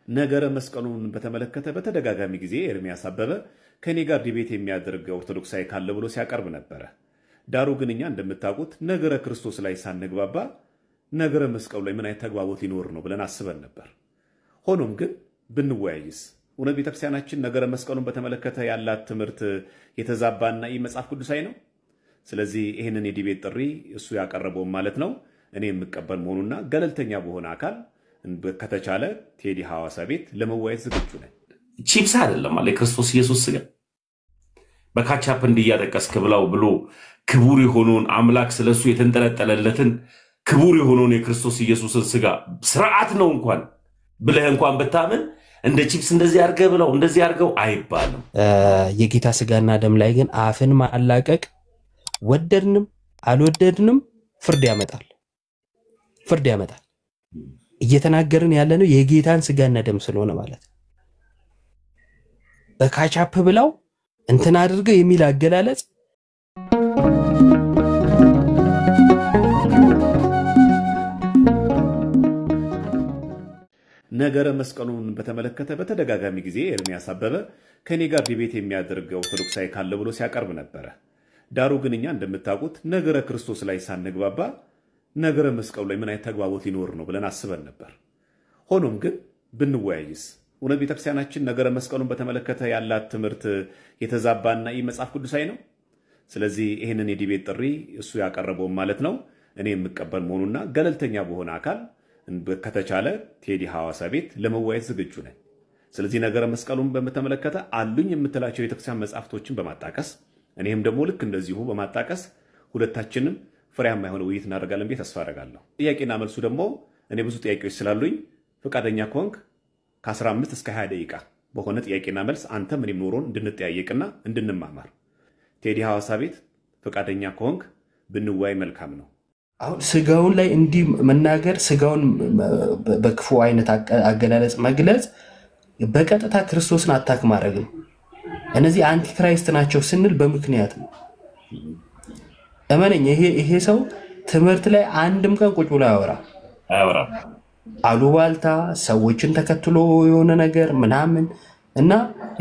ነገረ መስቀሉን በተመለከተ በተደጋጋሚ ጊዜ ኤርሚያስ አበበ ከኔ ጋር ዲቤት የሚያደርግ ኦርቶዶክሳዊ ካለ ብሎ ሲያቀርብ ነበር። ዳሩ ግን እኛ እንደምታውቁት ነገረ ክርስቶስ ላይ ሳንግባባ ነገረ መስቀሉ ላይ ምን አይነት ተግባቦት ሊኖር ነው ብለን አስበን ነበር። ሆኖም ግን ብንወያይስ እውነት ቤተክርስቲያናችን ነገረ መስቀሉን በተመለከተ ያላት ትምህርት የተዛባና መጽሐፍ ቅዱሳዊ ነው። ስለዚህ ይሄንን የዲቤት ጥሪ እሱ ያቀርበው ማለት ነው እኔ የምቀበል መሆኑና ገለልተኛ በሆነ አካል ከተቻለ ቴዲ ሐዋሳ ቤት ለመወያየት ዝግጁ ነኝ። ቺፕስ አይደለም ማለት ክርስቶስ ኢየሱስ ስጋ በካቻፕ እንዲያጠቀስክ ብሎ ክቡር የሆነውን አምላክ ስለሱ የተንጠለጠለለትን ክቡር የሆነውን የክርስቶስ ኢየሱስን ስጋ ስርዓት ነው እንኳን ብለህ እንኳን በታምን እንደ ቺፕስ እንደዚህ አርገው ብለው እንደዚህ አርገው አይባልም። የጌታ ስጋና ደም ላይ ግን አፍን ማላቀቅ ወደድንም አልወደድንም ፍርድ ያመጣል። እየተናገርን ያለነው የጌታን ስጋና ደም ስለሆነ ማለት በካቻፕ ብለው እንትን አድርገው የሚል አገላለጽ ነገረ መስቀሉን በተመለከተ በተደጋጋሚ ጊዜ ኤርሚያስ አበበ ከኔ ጋር ዲቤት የሚያደርግ ኦርቶዶክሳዊ ካለ ብሎ ሲያቀርብ ነበር። ዳሩ ግን እኛ እንደምታውቁት ነገረ ክርስቶስ ላይ ሳንግባባ ነገረ መስቀሉ ላይ ምን አይነት ተግባቦት ሊኖር ነው ብለን አስበን ነበር። ሆኖም ግን ብንወያይስ እውነት ቤተክርስቲያናችን ነገረ መስቀሉን በተመለከተ ያላት ትምህርት የተዛባና መጽሐፍ ቅዱሳዊ ነው። ስለዚህ ይሄንን የዲቤት ጥሪ እሱ ያቀርበው ማለት ነው እኔ የምቀበል መሆኑና ገለልተኛ በሆነ አካል ከተቻለ ቴዲ ሐዋሳ ቤት ለመወያየት ዝግጁ ነኝ። ስለዚህ ነገረ መስቀሉን በተመለከተ አሉኝ የምትላቸው የቤተክርስቲያን መጻሕፍቶችን በማጣቀስ እኔም ደግሞ ልክ እንደዚሁ በማጣቀስ ሁለታችንም ፍሬያማ የሆነ ውይይት እናደርጋለን ብዬ ተስፋ አደርጋለሁ። ጥያቄና መልሱ ደግሞ እኔ ብዙ ጥያቄዎች ስላሉኝ ፈቃደኛ ከሆንክ ከ15 እስከ 20 ደቂቃ በሆነ ጥያቄና መልስ አንተም እኔም ኖሮን እንድንጠያየቅና እንድንማማር ቴዲ ሐዋሳ ቤት ፈቃደኛ ከሆንክ ብንወያይ መልካም ነው። አሁን ስጋውን ላይ እንዲ መናገር ስጋውን በክፉ አይነት አገላለጽ መግለጽ በቀጥታ ክርስቶስን አታክ ማድረግ ነው። እነዚህ አንቲ ክራይስት ናቸው ስንል በምክንያት ነው። እመነኝ ይሄ ሰው ትምህርት ላይ አንድም ቀን ቁጭ ብሎ አያወራ አሉባልታ ሰዎችን ተከትሎ የሆነ ነገር ምናምን እና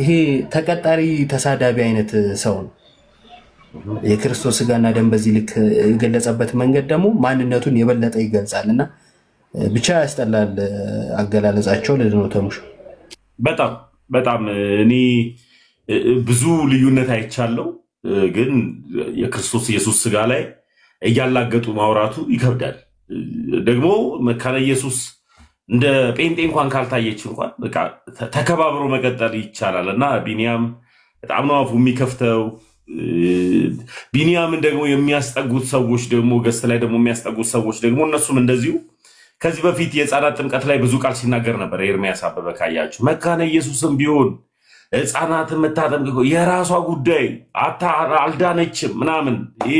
ይሄ ተቀጣሪ ተሳዳቢ አይነት ሰው ነው። የክርስቶስ ስጋና ደም በዚህ ልክ የገለጸበት መንገድ ደግሞ ማንነቱን የበለጠ ይገልጻልና ብቻ ያስጠላል አገላለጻቸው ለደኖ ተሙሽ በጣም እኔ ብዙ ልዩነት አይቻለው ግን የክርስቶስ ኢየሱስ ስጋ ላይ እያላገጡ ማውራቱ ይከብዳል። ደግሞ መካነ ኢየሱስ እንደ ጴንጤ እንኳን ካልታየች እንኳን በቃ ተከባብሮ መቀጠል ይቻላልና ቢኒያም በጣም ነው አፉ የሚከፍተው። ቢኒያምን ደግሞ የሚያስጠጉት ሰዎች ደግሞ ገስት ላይ ደግሞ የሚያስጠጉት ሰዎች ደግሞ እነሱም እንደዚሁ ከዚህ በፊት የጻናት ጥምቀት ላይ ብዙ ቃል ሲናገር ነበር ኤርሚያስ አበበ ካያችሁ። መካነ ኢየሱስም ቢሆን ሕፃናትን መታጠምቅ የራሷ ጉዳይ አልዳነችም ምናምን ይሄ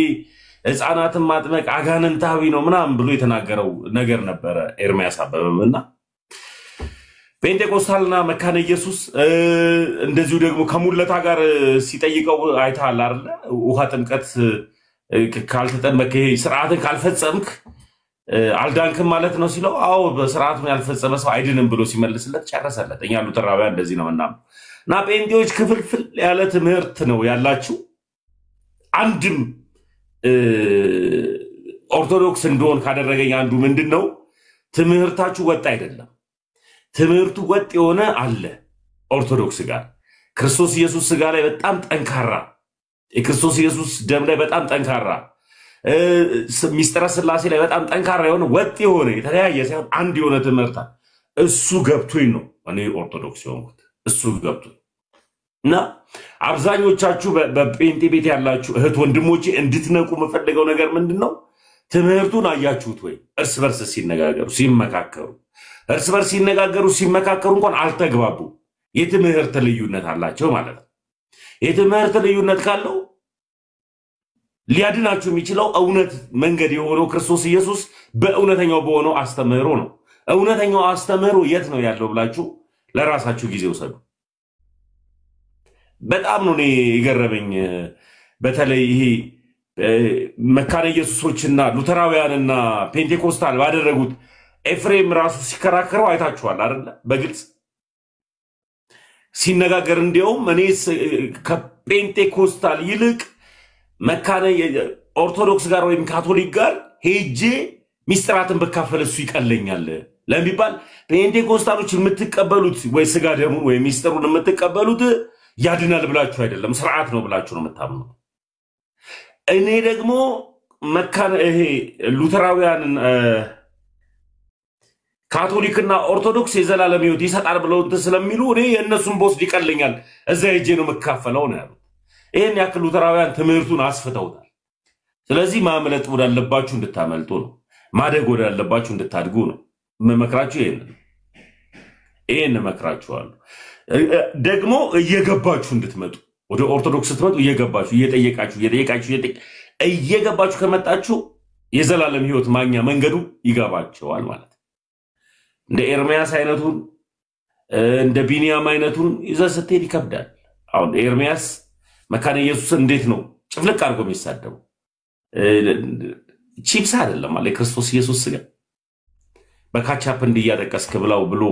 ሕፃናትን ማጥመቅ አጋንንታዊ ነው ምናምን ብሎ የተናገረው ነገር ነበረ ኤርሚያስ አበበና ፔንቴኮስታልና መካነ ኢየሱስ እንደዚሁ ደግሞ ከሙለታ ጋር ሲጠይቀው አይታል አይደል? ውሃ ጥምቀት ካልተጠመቀ ስርዓትን ካልፈጸምክ አልዳንክም ማለት ነው ሲለው አዎ በስርዓቱን ያልፈጸመ ሰው አይድንም ብሎ ሲመልስለት ጨረሰለት። እኛ ሉተራውያን እንደዚህ ነው እናም እና ጴንጤዎች ክፍልፍል ያለ ትምህርት ነው ያላችሁ። አንድም ኦርቶዶክስ እንደሆን ካደረገኝ አንዱ ምንድነው ትምህርታችሁ ወጥ አይደለም። ትምህርቱ ወጥ የሆነ አለ ኦርቶዶክስ ጋር ክርስቶስ ኢየሱስ ስጋ ላይ በጣም ጠንካራ የክርስቶስ ኢየሱስ ደም ላይ በጣም ጠንካራ ሚስጥረ ሥላሴ ላይ በጣም ጠንካራ የሆነ ወጥ የሆነ የተለያየ ሳይሆን አንድ የሆነ ትምህርት እሱ ገብቶኝ ነው እኔ ኦርቶዶክስ የሆንኩት እሱ ገብቶኝ እና አብዛኞቻችሁ በጴንጤ ቤት ያላችሁ እህት ወንድሞቼ እንድትነቁ መፈልገው ነገር ምንድነው ትምህርቱን አያችሁት ወይ? እርስ በርስ ሲነጋገሩ ሲመካከሩ እርስ በርስ ሲመካከሩ እንኳን አልተግባቡ የትምህርት ልዩነት አላቸው ማለት ነው። የትምህርት ልዩነት ካለው ሊያድናችሁ የሚችለው እውነት መንገድ የሆነው ክርስቶስ ኢየሱስ በእውነተኛው በሆነው አስተምህሮ ነው። እውነተኛው አስተምህሮ የት ነው ያለው ብላችሁ ለራሳችሁ ጊዜ ወሰዱ። በጣም ነው የገረመኝ በተለይ ይሄ መካነ ኢየሱሶችና ሉተራውያንና ፔንቴኮስታል ባደረጉት ኤፍሬም ራሱ ሲከራከረው አይታችኋል አይደል? በግልጽ ሲነጋገር እንዲያውም እኔ ከጴንጤኮስታል ይልቅ መካነ ኦርቶዶክስ ጋር ወይም ካቶሊክ ጋር ሄጄ ሚስጥራትን በካፈል እሱ ይቀለኛል ለሚባል ጴንጤኮስታሎች የምትቀበሉት ወይ ስጋ ደሙን ወይ ሚስጥሩን የምትቀበሉት ያድናል ብላችሁ አይደለም ስርዓት ነው ብላችሁ ነው የምታምኑት። እኔ ደግሞ መካነ ይሄ ሉተራውያን ካቶሊክና ኦርቶዶክስ የዘላለም ሕይወት ይሰጣል ብለው ስለሚሉ እኔ የእነሱን ቦስ ይቀለኛል እዛ ሄጄ ነው መካፈለው ነው ያሉት። ይሄን ያክል ሉተራውያን ትምህርቱን አስፍተውታል። ስለዚህ ማምለጥ ወዳለባችሁ እንድታመልጡ ነው፣ ማደግ ወዳለባችሁ እንድታድጉ ነው መመክራችሁ። ይሄን መክራችኋለሁ። ደግሞ እየገባችሁ እንድትመጡ ወደ ኦርቶዶክስ ስትመጡ እየገባችሁ እየገባችሁ ከመጣችሁ የዘላለም ሕይወት ማግኛ መንገዱ ይገባቸዋል ማለት ነው። እንደ ኤርሚያስ አይነቱን እንደ ቢንያም አይነቱን ይዘህ ስትሄድ ይከብዳል። አሁን ኤርሚያስ መካነ ኢየሱስ እንዴት ነው ጭፍልቅ አድርጎ የሚሳደው? ቺፕስ አይደለም ማለት ክርስቶስ ኢየሱስ ስጋ በካቻፕ እንዲያጠቀስክ ብላው ብሎ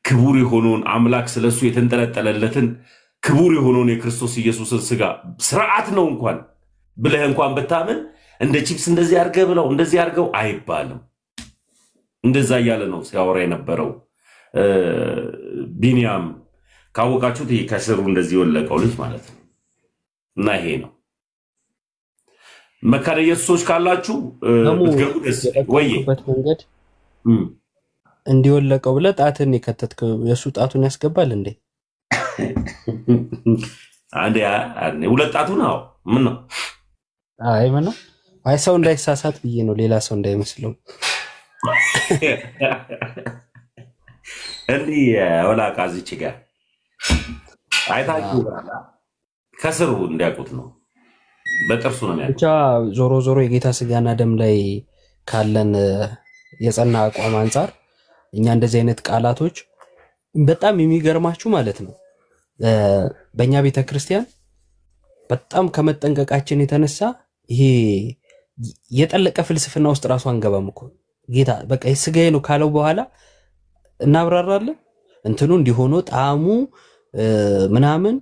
ክቡር የሆነውን አምላክ ስለሱ የተንጠለጠለለትን ክቡር የሆነውን የክርስቶስ ኢየሱስን ስጋ ስርዓት ነው እንኳን ብለህ እንኳን ብታምን እንደ ቺፕስ እንደዚህ አድርገህ ብለው እንደዚህ አድርገው አይባልም። እንደዛ ያለ ነው ሲያወራ የነበረው ቢንያም ካወቃችሁት ከስሩ እንደዚህ ወለቀው ልጅ ማለት ነው። እና ይሄ ነው መካነ ኢየሱሶች ካላችሁ ብትገቡ ደስ ወይበት መንገድ እንዲወለቀው ብለህ ጣትን የከተትከው የሱ ጣቱን ያስገባል እንዴ? አንዴ ሁለት ጣቱ ነው። ምን ነው? አይ ምን ነው? አይ ሰው እንዳይሳሳት ብዬ ነው፣ ሌላ ሰው እንዳይመስለው። እንዴ ወላቃ እዚች ጋር አይታችሁ ከስሩ እንዲያውቁት ነው። በጥርሱ ነው የሚያውቁት። ብቻ ዞሮ ዞሮ የጌታ ስጋና ደም ላይ ካለን የጸና አቋም አንፃር እኛ እንደዚህ አይነት ቃላቶች በጣም የሚገርማችሁ ማለት ነው በእኛ ቤተክርስቲያን በጣም ከመጠንቀቃችን የተነሳ ይሄ የጠለቀ ፍልስፍና ውስጥ ራሱ አንገባም እኮ። ጌታ በቃ ስጋዬ ነው ካለው በኋላ እናብራራለን እንትኑ እንዲሆኖ ጣዕሙ ምናምን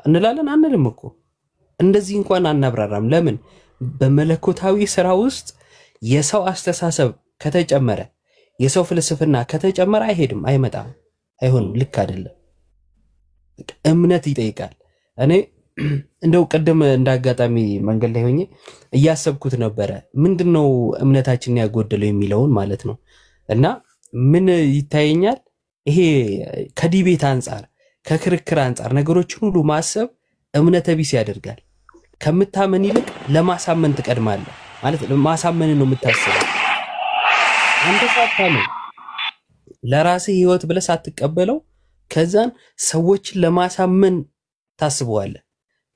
እንላለን አንልም እኮ። እንደዚህ እንኳን አናብራራም። ለምን? በመለኮታዊ ስራ ውስጥ የሰው አስተሳሰብ ከተጨመረ የሰው ፍልስፍና ከተጨመረ አይሄድም፣ አይመጣም፣ አይሆንም፣ ልክ አይደለም። እምነት ይጠይቃል። እኔ እንደው ቀደም እንዳጋጣሚ መንገድ ላይ ሆኜ እያሰብኩት ነበረ ምንድነው እምነታችንን ያጎደለው የሚለውን ማለት ነው። እና ምን ይታየኛል ይሄ ከዲቤት አንፃር ከክርክር አንፃር ነገሮችን ሁሉ ማሰብ እምነተ ቢስ ያደርጋል። ከምታመን ይልቅ ለማሳመን ትቀድማለህ ማለት ለማሳመን ነው የምታስበው። አንተ ሳታመን ለራስህ ህይወት ብለህ ሳትቀበለው ከዛን ሰዎችን ለማሳመን ታስበዋለህ።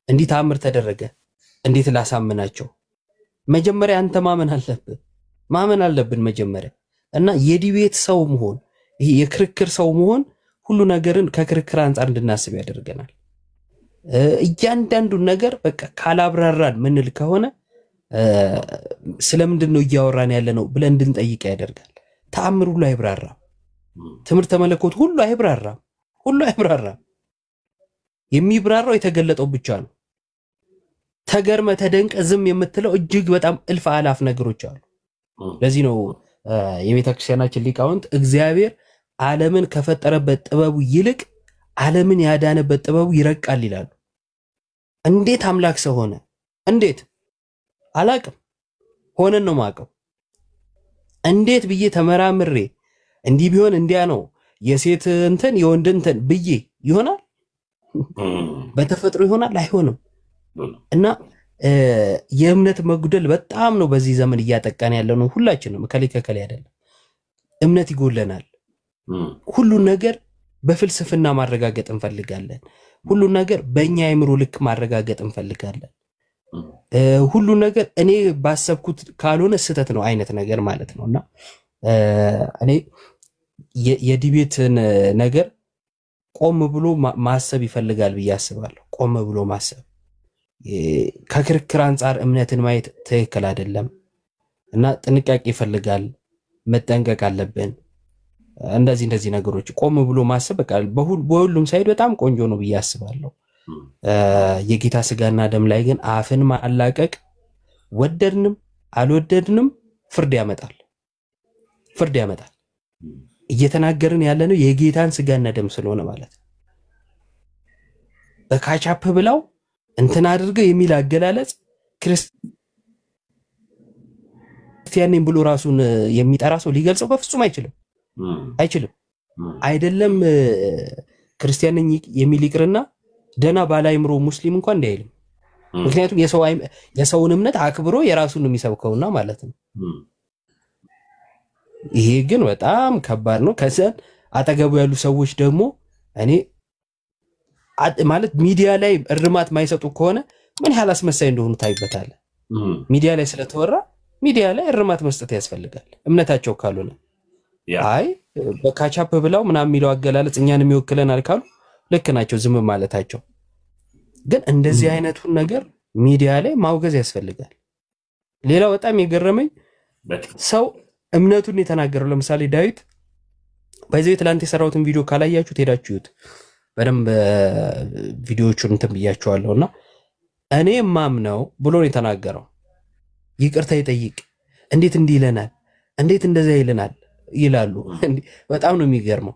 እንዲህ ተአምር ተደረገ እንዴት ላሳመናቸው? መጀመሪያ አንተ ማመን አለብን መጀመሪያ። እና የዲቤት ሰው መሆን ይሄ የክርክር ሰው መሆን ሁሉ ነገርን ከክርክር አንፃር እንድናስብ ያደርገናል። እያንዳንዱ ነገር በቃ ካላብራራን ምንል ከሆነ ስለምንድነው እያወራን ያለ ነው ብለን እንድንጠይቅ ያደርጋል። ተአምር ሁሉ አይብራራም። ትምህርተ መለኮት ሁሉ አይብራራም። የሚብራራው የተገለጠው ብቻ ነው። ተገርመ ተደንቀ ዝም የምትለው እጅግ በጣም እልፍ አላፍ ነገሮች አሉ። ለዚህ ነው የቤተክርስቲያናችን ሊቃውንት እግዚአብሔር ዓለምን ከፈጠረበት ጥበቡ ይልቅ ዓለምን ያዳነበት ጥበቡ ይረቃል ይላሉ። እንዴት አምላክ ሰው ሆነ? እንዴት አላቅም፣ ሆነን ነው ማቀው። እንዴት ብዬ ተመራምሬ እንዲህ ቢሆን እንዲያ ነው የሴት እንትን የወንድ እንትን ብዬ ይሆናል? በተፈጥሮ ይሆናል? አይሆንም። እና የእምነት መጉደል በጣም ነው በዚህ ዘመን እያጠቃን ያለው ነው። ሁላችንም ከሊከከለ አይደለም እምነት ይጎለናል። ሁሉ ነገር በፍልስፍና ማረጋገጥ እንፈልጋለን። ሁሉ ነገር በእኛ አይምሮ ልክ ማረጋገጥ እንፈልጋለን። ሁሉ ነገር እኔ ባሰብኩት ካልሆነ ስተት ነው አይነት ነገር ማለት ነውና እኔ የዲቤትን ነገር ቆም ብሎ ማሰብ ይፈልጋል ብዬ አስባለሁ። ቆም ብሎ ማሰብ ከክርክር አንፃር እምነትን ማየት ትክክል አይደለም እና ጥንቃቄ ይፈልጋል። መጠንቀቅ አለብን። እንደዚህ ነገሮች ቆም ብሎ ማሰብ በቃ በሁሉም ሳይድ በጣም ቆንጆ ነው ብዬ አስባለሁ። የጌታ ስጋና ደም ላይ ግን አፍን ማላቀቅ ወደድንም አልወደድንም ፍርድ ያመጣል። እየተናገርን ያለነው የጌታን ስጋና ደም ስለሆነ ማለት በካቻፕ ብለው እንትን አድርገው የሚል አገላለጽ ክርስቲያን ነኝ ብሎ ራሱን የሚጠራ ሰው ሊገልጸው በፍጹም አይችልም። አይደለም ክርስቲያን ነኝ የሚል ይቅርና ደና ባላይምሮ ሙስሊም እንኳን እንዳይልም። ምክንያቱም የሰውን እምነት አክብሮ የራሱን የሚሰብከውና ማለት ነው። ይሄ ግን በጣም ከባድ ነው። ከሰን አጠገቡ ያሉ ሰዎች ደግሞ እኔ ማለት ሚዲያ ላይ እርማት ማይሰጡ ከሆነ ምን ያህል አስመሳይ እንደሆኑ ታይበታል። ሚዲያ ላይ ስለተወራ ሚዲያ ላይ እርማት መስጠት ያስፈልጋል። እምነታቸው ካልሆነ አይ በካቻፕ ብለው ምናምን የሚለው አገላለጽ እኛንም ይወክለናል ካሉ ልክ ናቸው ዝም ማለታቸው። ግን እንደዚህ አይነቱን ነገር ሚዲያ ላይ ማውገዝ ያስፈልጋል። ሌላው በጣም የገረመኝ ሰው እምነቱን የተናገረው ለምሳሌ ዳዊት በዚህ ትላንት የሰራውትን ቪዲዮ ካላያችሁት ሄዳችሁት በደንብ ቪዲዮቹን እንትን ብያችኋለሁና እኔ ማምነው ብሎ ነው የተናገረው። ይቅርታ ይጠይቅ እንዴት እንዲህ ይለናል እንዴት እንደዛ ይለናል ይላሉ። በጣም ነው የሚገርመው።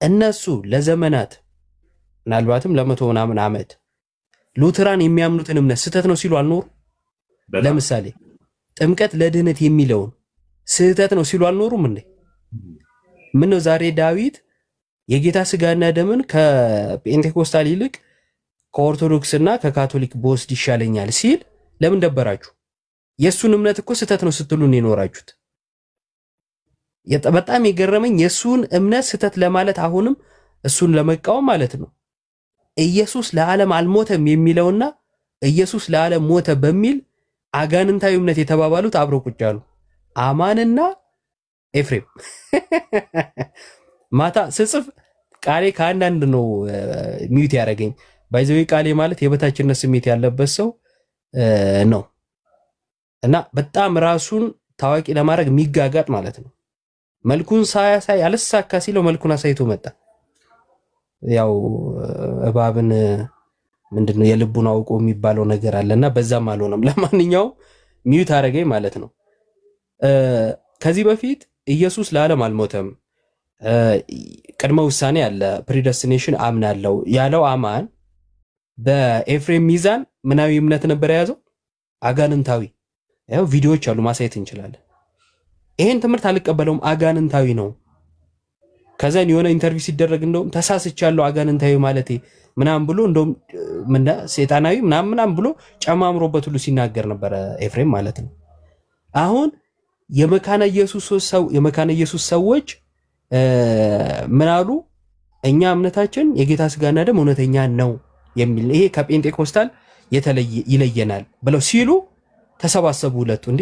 እነሱ ለዘመናት ምናልባትም ለመቶ ምናምን ዓመት ሉተራን የሚያምኑትን እምነት ስህተት ነው ሲሉ አልኖሩ። ለምሳሌ ጥምቀት ለድህነት የሚለውን ስህተት ነው ሲሉ አልኖሩም እንዴ? ምን ነው ዛሬ ዳዊት የጌታ ስጋና ደምን ከጴንቴኮስታል ይልቅ ከኦርቶዶክስና ከካቶሊክ በወስድ ይሻለኛል ሲል ለምን ደበራችሁ? የሱን እምነት እኮ ስህተት ነው ስትሉን ይኖራችሁት። በጣም የገረመኝ የሱን እምነት ስህተት ለማለት አሁንም እሱን ለመቃወም ማለት ነው ኢየሱስ ለዓለም አልሞተም የሚለውና ኢየሱስ ለዓለም ሞተ በሚል አጋንንታዊ እምነት የተባባሉት አብረው ቁጭ አሉ። አማንና ኤፍሬም ማታ ስጽፍ ቃሌ ከአንዳንድ ነው ሚዩት ያደረገኝ። ባይዘው ቃሌ ማለት የበታችነት ስሜት ያለበት ሰው ነው እና በጣም ራሱን ታዋቂ ለማድረግ የሚጋጋጥ ማለት ነው። መልኩን ሳያሳይ አልሳካ ሲለው መልኩን አሳይቶ መጣ። ያው እባብን ምንድነው የልቡን አውቆ የሚባለው ነገር አለና በዛም አልሆነም። ለማንኛውም ሚዩት አደረገኝ ማለት ነው። ከዚህ በፊት ኢየሱስ ለዓለም አልሞተም ቅድመ ውሳኔ አለ ፕሪደስቲኔሽን አምናለው ያለው አማን በኤፍሬም ሚዛን ምናዊ እምነት ነበር ያዘው አጋንንታዊ። ያው ቪዲዮዎች አሉ ማሳየት እንችላለን። ይሄን ትምህርት አልቀበለውም አጋንንታዊ ነው። ከዛን የሆነ ኢንተርቪው ሲደረግ እንደውም ተሳስቻለሁ አጋንንታዊ ማለቴ ምናም ብሎ እንደውም ሰይጣናዊ ምናም ብሎ ጨማምሮበት ሁሉ ሲናገር ነበር ኤፍሬም ማለት ነው። አሁን የመካነ ኢየሱስ ሰዎች ምን አሉ? እኛ እምነታችን የጌታ ስጋና ደም እውነተኛ ነው የሚል ይሄ ከጴንጤኮስታል ይለየናል ብለው ሲሉ ተሰባሰቡ ሁለቱ። እንዴ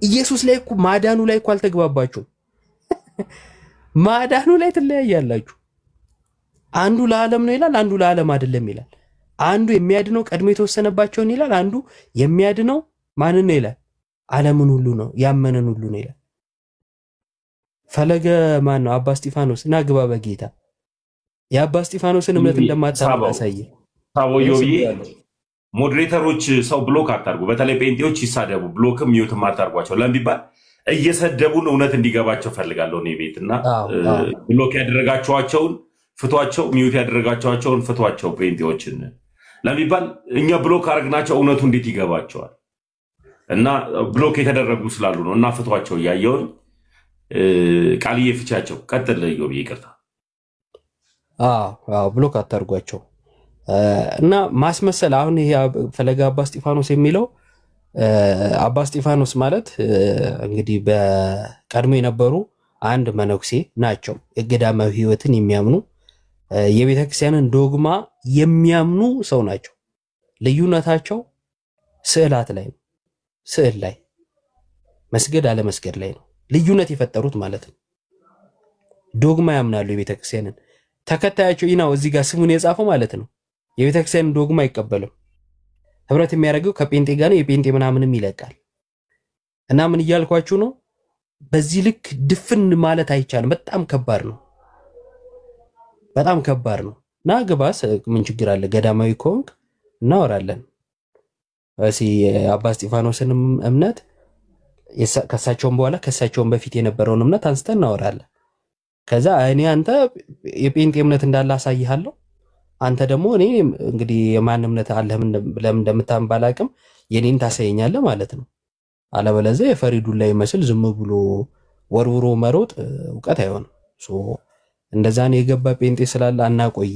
ኢየሱስ ላይ እኮ ማዳኑ ላይ እኮ አልተግባባችሁ። ማዳኑ ላይ ትለያያላችሁ። አንዱ ለዓለም ነው ይላል፣ አንዱ ለዓለም አይደለም ይላል። አንዱ የሚያድነው ቀድሞ የተወሰነባቸውን ይላል፣ አንዱ የሚያድነው ማንን ነው ይላል? ዓለምን ሁሉ ነው ያመነን ሁሉ ነው ይላል። ፈለገ ማን ነው? አባ እስጢፋኖስ እና ግባ በጌታ የአባ እስጢፋኖስን እምነት እንደማታሳይ ታወዮዬ ሞዴሬተሮች ሰው ብሎክ አታርጉ። በተለይ ጴንጤዎች ይሳደቡ ብሎክም ሚዩትም አታርጓቸው። ለምን ቢባል እየሰደቡን እውነት እንዲገባቸው ፈልጋለሁ ነው ቤትና ብሎክ ያደረጋቸዋቸውን ፍቷቸው፣ ሚዩት ያደረጋቸዋቸውን ፍቷቸው። ጴንጤዎችን ለምን ቢባል እኛ ብሎክ አረግናቸው እውነቱ እንዴት ይገባቸዋል? እና ብሎክ የተደረጉ ስላሉ ነው። እና ፍቷቸው ያየውን ቃልዬ ፍቻቸው። ቀጥል ዮብ ይቅርታ። ብሎክ አታርጓቸው። እና ማስመሰል አሁን ይሄ ፈለገ አባ እስጢፋኖስ የሚለው አባ እስጢፋኖስ ማለት እንግዲህ በቀድሞ የነበሩ አንድ መነኩሴ ናቸው። የገዳማዊ ሕይወትን የሚያምኑ የቤተክርስቲያንን ዶግማ የሚያምኑ ሰው ናቸው። ልዩነታቸው ስዕላት ላይ ነው። ስዕል ላይ መስገድ አለ መስገድ ላይ ነው ልዩነት የፈጠሩት ማለት ነው። ዶግማ ያምናሉ የቤተክርስቲያንን። ተከታያቸው ይናው እዚህ ጋር ስሙን የጻፈው ማለት ነው የቤተክርስቲያንን ዶግማ አይቀበልም። ህብረት የሚያደርገው ከጴንጤ ጋር ነው። የጴንጤ ምናምንም ይለቃል። እና ምን እያልኳችሁ ነው? በዚህ ልክ ድፍን ማለት አይቻልም። በጣም ከባድ ነው። በጣም ከባድ ነው። ና ግባስ ምን ችግር አለ? ገዳማዊ ኮንክ እናወራለን። እሺ አባ እስጢፋኖስን እምነት ከሳቸውም በኋላ ከሳቸውም በፊት የነበረውን እምነት አንስተን እናወራለን። ከዛ እኔ አንተ የጴንጤ እምነት እንዳለ አሳይሃለሁ። አንተ ደግሞ እኔ እንግዲህ የማን እምነት አለ ለምን እንደምታምባላቅም የኔን ታሳየኛለህ ማለት ነው። አለበለዚያ የፈሪዱን ላይ መስል ዝም ብሎ ወርውሮ መሮጥ ዕውቀት አይሆንም። እንደዛ ነው የገባ ጴንጤ ስላለ አናቆይ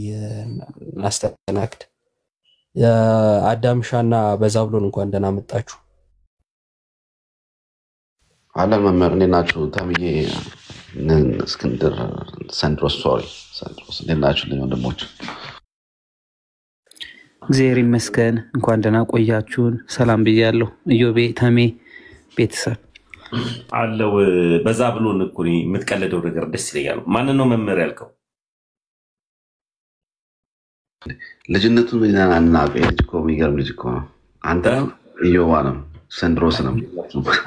እናስተናግድ። አዳምሻና በዛብሎን እንኳን ደህና መጣችሁ። አለ መምህር እንዴት ናችሁ? ታምዬ እስክንድር ሰንድሮስ ሰንድሮስ እንዴት ናችሁ ወንድሞች? እግዚአብሔር ይመስገን። እንኳን ደህና ቆያችሁን። ሰላም ብያለሁ። ኢዮቤ ተሜ ቤተሰብ አለው በዛብሎን እኮ የምትቀለደው ነገር ደስ ይለኛል። ማን ነው መምህር ያልከው? ልጅነቱን እና ልጅ እኮ የሚገርም ልጅ እኮ ነው። አንተ ኢዮባ ነው ሰንድሮስ ነው።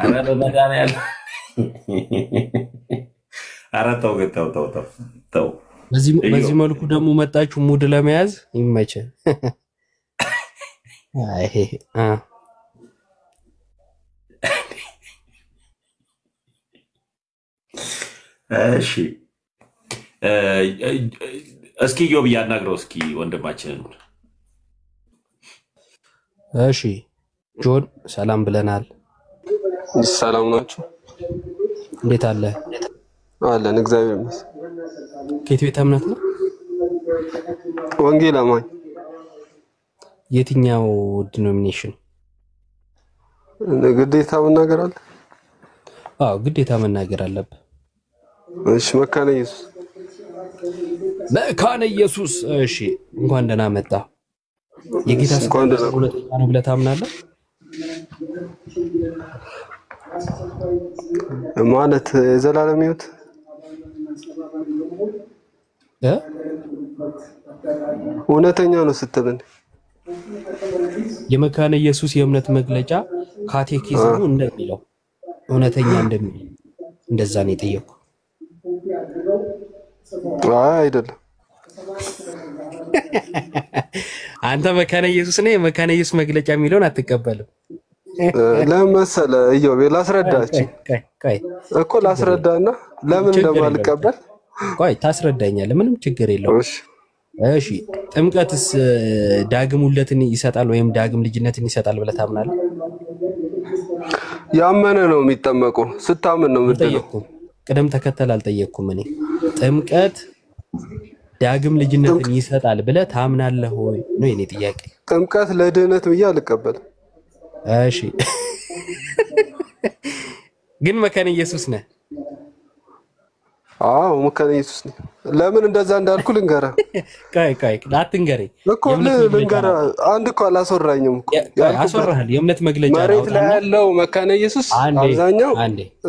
አረ በመድኃኒዓለም አረ ተው። በዚህ መልኩ ደግሞ መጣችሁ ሙድ ለመያዝ ይመቸ። እሺ እስኪ ኢዮብ ያናግረው እስኪ ወንድማችንን። እሺ ጆን ሰላም ብለናል። ሰላም ናችሁ? እንዴት አለ? አለን እግዚአብሔር ይመስገን። ከየት ቤተ እምነት ነው? ወንጌል አማኝ። የትኛው ዲኖሚኔሽን? ግዴታ መናገር አለ? አዎ ግዴታ መናገር አለብህ። እሺ መካነ ኢየሱስ። መካነ ኢየሱስ። እሺ እንኳን ደህና መጣ። የጌታ ስም ሁለተኛ ነው ብለህ ታምናለህ? ማለት የዘላለም ሕይወት እውነተኛ ነው ስትልን የመካነ ኢየሱስ የእምነት መግለጫ ካቴኪዝሙ እንደሚለው እውነተኛ እንደሚል እንደዛ ነው የጠየቁ። አይደለም አንተ መካነ ኢየሱስ ነህ። የመካነ ኢየሱስ መግለጫ የሚለውን አትቀበልም። ለምሳሌ ኢዮብ ላስረዳችሁ እኮ ላስረዳና ለምን እንደማልቀበል ቆይ ታስረዳኛለህ። ምንም ችግር የለውም። እሺ ጥምቀትስ ዳግም ውለትን ይሰጣል ወይም ዳግም ልጅነትን ይሰጣል ብለህ ታምናለህ? ያመነ ነው የሚጠመቀው። ስታምን ነው የምትለው። ቅደም ተከተል አልጠየቅኩም እኔ። ጥምቀት ዳግም ልጅነትን ይሰጣል ብለህ ታምናለህ ወይ ነው የኔ ጥያቄ። ጥምቀት ለድህነት ብዬ አልቀበልም። እሺ ግን መካነ ኢየሱስ ነህ? አዎ መካነ ኢየሱስ ነኝ። ለምን እንደዛ እንዳልኩ ልንገራ። ቆይ አትንገረኝ እኮ ልንገራ። አንድ እኮ አላስወራኝም እኮ። አስወራሃል። የእምነት መግለጫ መሬት ላይ ያለው መካነ ኢየሱስ አብዛኛው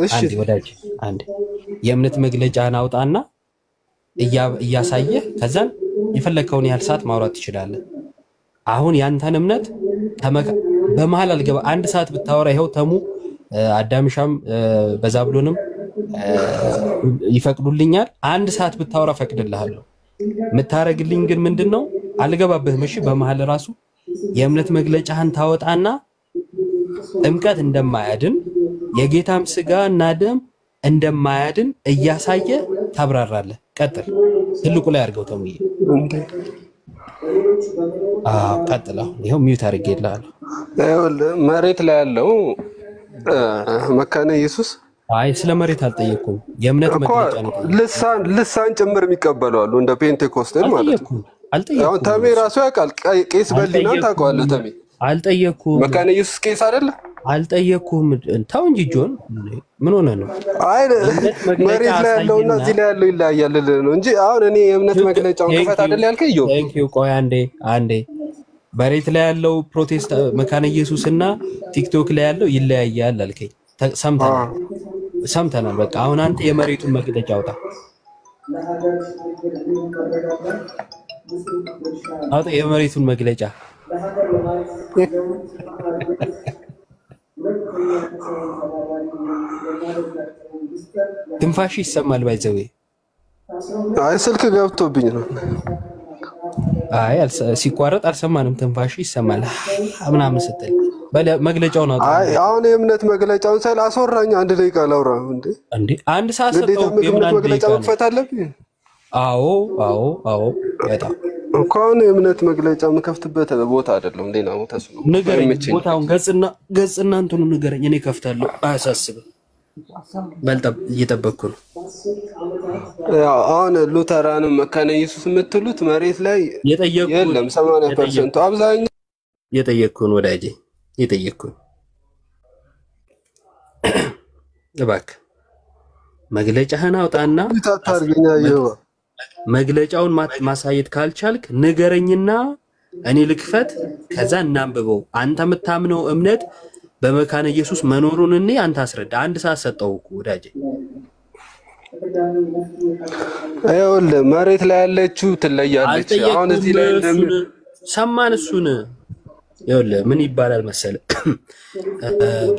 እሺ ወዳጅ አንዴ የእምነት መግለጫን አውጣና እያሳየህ ከዛን የፈለከውን ያህል ሰዓት ማውራት ትችላለህ። አሁን ያንተን እምነት በመሃል አልገባ። አንድ ሰዓት ብታወራ ይሄው ተሙ አዳምሻም በዛብሎንም ይፈቅዱልኛል። አንድ ሰዓት ብታወራ ፈቅድልሃለሁ። የምታረግልኝ ግን ምንድነው? አልገባብህም። እሺ በመሃል ራሱ የእምነት መግለጫህን ታወጣና ጥምቀት እንደማያድን የጌታም ስጋ እና ደም እንደማያድን እያሳየ ታብራራለህ። ቀጥል። ትልቁ ላይ አድርገው ተሙዬ። ቀጥል። ይሄው ሚውት አድርጌልሃለሁ። መሬት ላይ ያለው መካነ ኢየሱስ አይ ስለ መሬት አልጠየኩም። የእምነት መግለጫ ነው። ልሳን ጭምር የሚቀበሉ አሉ እንደ ፔንቴኮስቴል ማለት ነው። አሁን ተሜ ራሱ ያውቃል። ቄስ በሊና ታውቀዋለህ? ተሜ አልጠየኩም። መካነ ኢየሱስ ቄስ አይደለ? አልጠየኩም። ታው እንጂ ጆን ምን ሆነ ነው? አይ መሬት ላይ ያለውና እዚህ ላይ ያለው ይለያያል ነው እንጂ አሁን እኔ የእምነት መግለጫውን ክፈት አይደል ያልከኝ? ዮ ቴንክ ዩ። ቆይ አንዴ መሬት ላይ ያለው ፕሮቴስት መካነ ኢየሱስና ቲክቶክ ላይ ያለው ይለያያል አልከኝ። ሰምተናል። በቃ አሁን አንተ የመሬቱን መግለጫ አውጣ። የመሬቱን መግለጫ ትንፋሽ ይሰማል ባይዘው አይ ስልክ ገብቶብኝ ነው አይ ሲቋረጥ አልሰማንም ትንፋሽ ይሰማል ምናምን ስትል መግለጫውን አውጣ አይ አሁን የእምነት መግለጫውን ሳይል አስወራኝ አንድ ደቂቃ ላውራ እንዴ አንድ ሰዓት ሰጠው የእምነት መግለጫ መክፈት አለብኝ አዎ በጣም እንኳን የእምነት መግለጫ መከፍትበት ቦታ አይደለም ሌላ ቦታ ነው ንገረኝ ቦታውን ገጽና እንትኑ ንገረኝ እኔ ከፍታለሁ አያሳስብም በልጠብ እየጠበቅኩ ነው ያው አሁን ሉተራንም መካነ ኢየሱስ የምትሉት መሬት ላይ የለም 80% አብዛኛው የጠየቅኩን ወዳጄ የጠየቅኩን እባክህ መግለጫህን አውጣና ታርገኛ ይኸው መግለጫውን ማሳየት ካልቻልክ ንገረኝና እኔ ልክፈት ከዛ እናንብበው አንተ የምታምነው እምነት በመካነ ኢየሱስ መኖሩን እኔ አንተ አስረዳ አንድ ሰዓት ሰጠውኩ ወዳጄ አይውል መሬት ላይ ያለችው ትለያለች አሁን እዚህ ላይ ሰማን እሱን ይውል ምን ይባላል መሰለ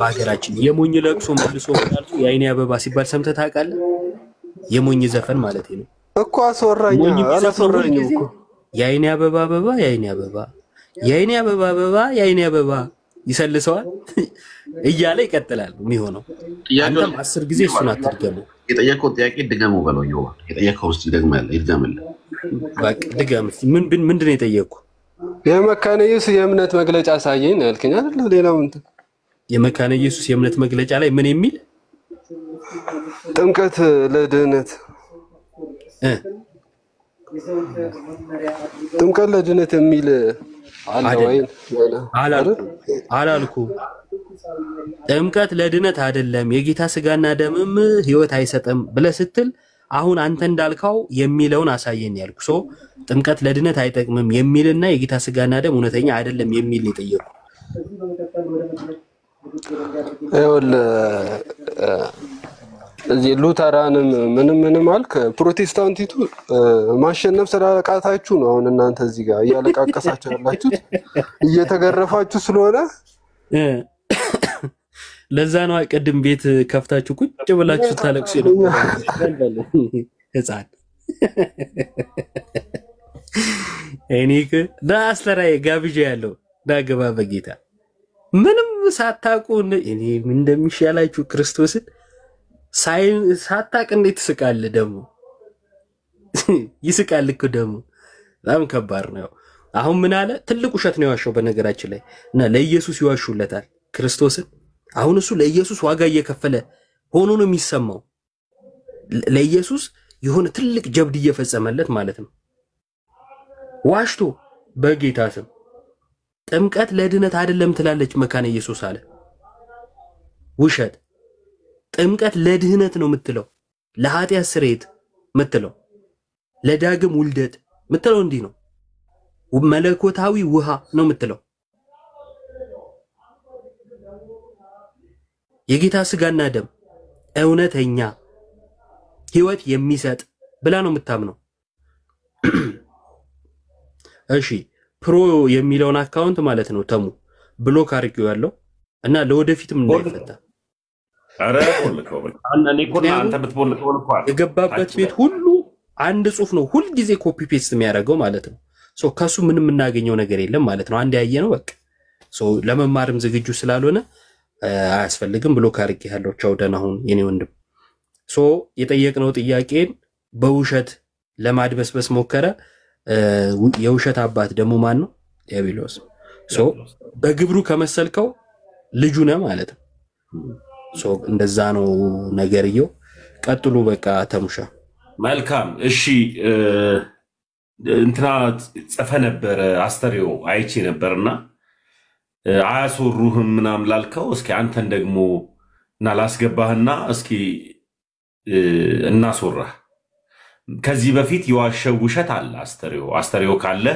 በአገራችን የሞኝ ለቅሶ መልሶ ማለት የአይኔ አበባ ሲባል ሰምተህ ታውቃለህ የሞኝ ዘፈን ማለት ነው እኮ አስወራኝ እኮ የአይኔ አበባ የአይኔ አበባ ይሰልሰዋል እያለ ይቀጥላል የሚሆነው አንተም 10 ጊዜ እሱን አትድገሙ የጠየቀው ጥያቄ ድገሙ በለው ይኸው የጠየቀው እስቲ ይድገምልህ በቃ ድገም ምንድነው የጠየቀው የመካነ ኢየሱስ የእምነት መግለጫ አሳየኝ ያልከኝ አይደል ሌላው እንትን የመካነ ኢየሱስ የእምነት መግለጫ ላይ ምን የሚል ጥምቀት ለድህነት ጥምቀት ለድህነት የሚል አላልኩ ጥምቀት ለድነት አይደለም የጌታ ስጋና ደምም ህይወት አይሰጥም ብለህ ስትል አሁን አንተ እንዳልካው የሚለውን አሳየኝ ያልኩ ሶ ጥምቀት ለድነት አይጠቅምም የሚልና የጌታ ስጋና ደም እውነተኛ አይደለም የሚል ነው የጠየቁ አይወል እዚህ ሉተራንም ምንም አልክ ፕሮቴስታንቲቱ ማሸነፍ ስላቃታችሁ ነው አሁን እናንተ እዚህ ጋር ያለቃቀሳችሁ ያላችሁት እየተገረፋችሁ ስለሆነ ለዛ ነው አይቀድም ቤት ከፍታችሁ ቁጭ ብላችሁ ታለቅሱ ነው ህፃን እኔክ ዳስተራይ ጋብጄ ያለው ዳገባ በጌታ ምንም ሳታቁ እኔ ምን እንደሚሻላችሁ ክርስቶስን ሳታቅ እንዴት ትስቃለ ደሞ ይስቃል እኮ ደሞ በጣም ከባድ ነው አሁን ምን አለ ትልቁ ሸት ነው ያዋሸው በነገራችን ላይ እና ለኢየሱስ ይዋሹለታል ክርስቶስን አሁን እሱ ለኢየሱስ ዋጋ እየከፈለ ሆኖ ነው የሚሰማው ለኢየሱስ የሆነ ትልቅ ጀብድ እየፈጸመለት ማለት ነው ዋሽቶ በጌታ ስም ጥምቀት ለድነት አይደለም ትላለች መካነ ኢየሱስ አለ ውሸት ጥምቀት ለድህነት ነው የምትለው ለኃጢአት ስርየት የምትለው ለዳግም ውልደት የምትለው እንዲህ ነው መለኮታዊ ውሃ ነው የምትለው የጌታ ስጋና ደም እውነተኛ ህይወት የሚሰጥ ብላ ነው የምታምነው እሺ ፕሮ የሚለውን አካውንት ማለት ነው ተሙ ብሎክ አድርጌው ያለው እና ለወደፊትም እንዳይፈታ አረ ወልከው አንተ ብትቦልከው እንኳን የገባበት ቤት ሁሉ አንድ ጽሁፍ ነው ሁሉ ጊዜ ኮፒ ፔስት የሚያደርገው ማለት ነው ሶ ከሱ ምንም እናገኘው ነገር የለም ማለት ነው አንድ ያየ ነው በቃ ሶ ለመማርም ዝግጁ ስላልሆነ አያስፈልግም ብሎክ አድርጌያለሁ ቻው ደህና ሁን የኔ ወንድም ሶ የጠየቅነው ጥያቄን በውሸት ለማድበስበስ ሞከረ የውሸት አባት ደግሞ ማን ነው ዲያብሎስ ሶ በግብሩ ከመሰልከው ልጁ ነህ ማለት ነው ሶ እንደዛ ነው ነገርየው ቀጥሉ በቃ ተሙሻ መልካም እሺ እንትና ጽፈ ነበር አስተሪዮ አይቼ ነበርና አያሶሩህም ምናም ላልከው እስኪ አንተን ደግሞ እና ላስገባህና እስኪ እናሶራህ ከዚህ በፊት የዋሸው ውሸት አለ አስተሪዮ ካለ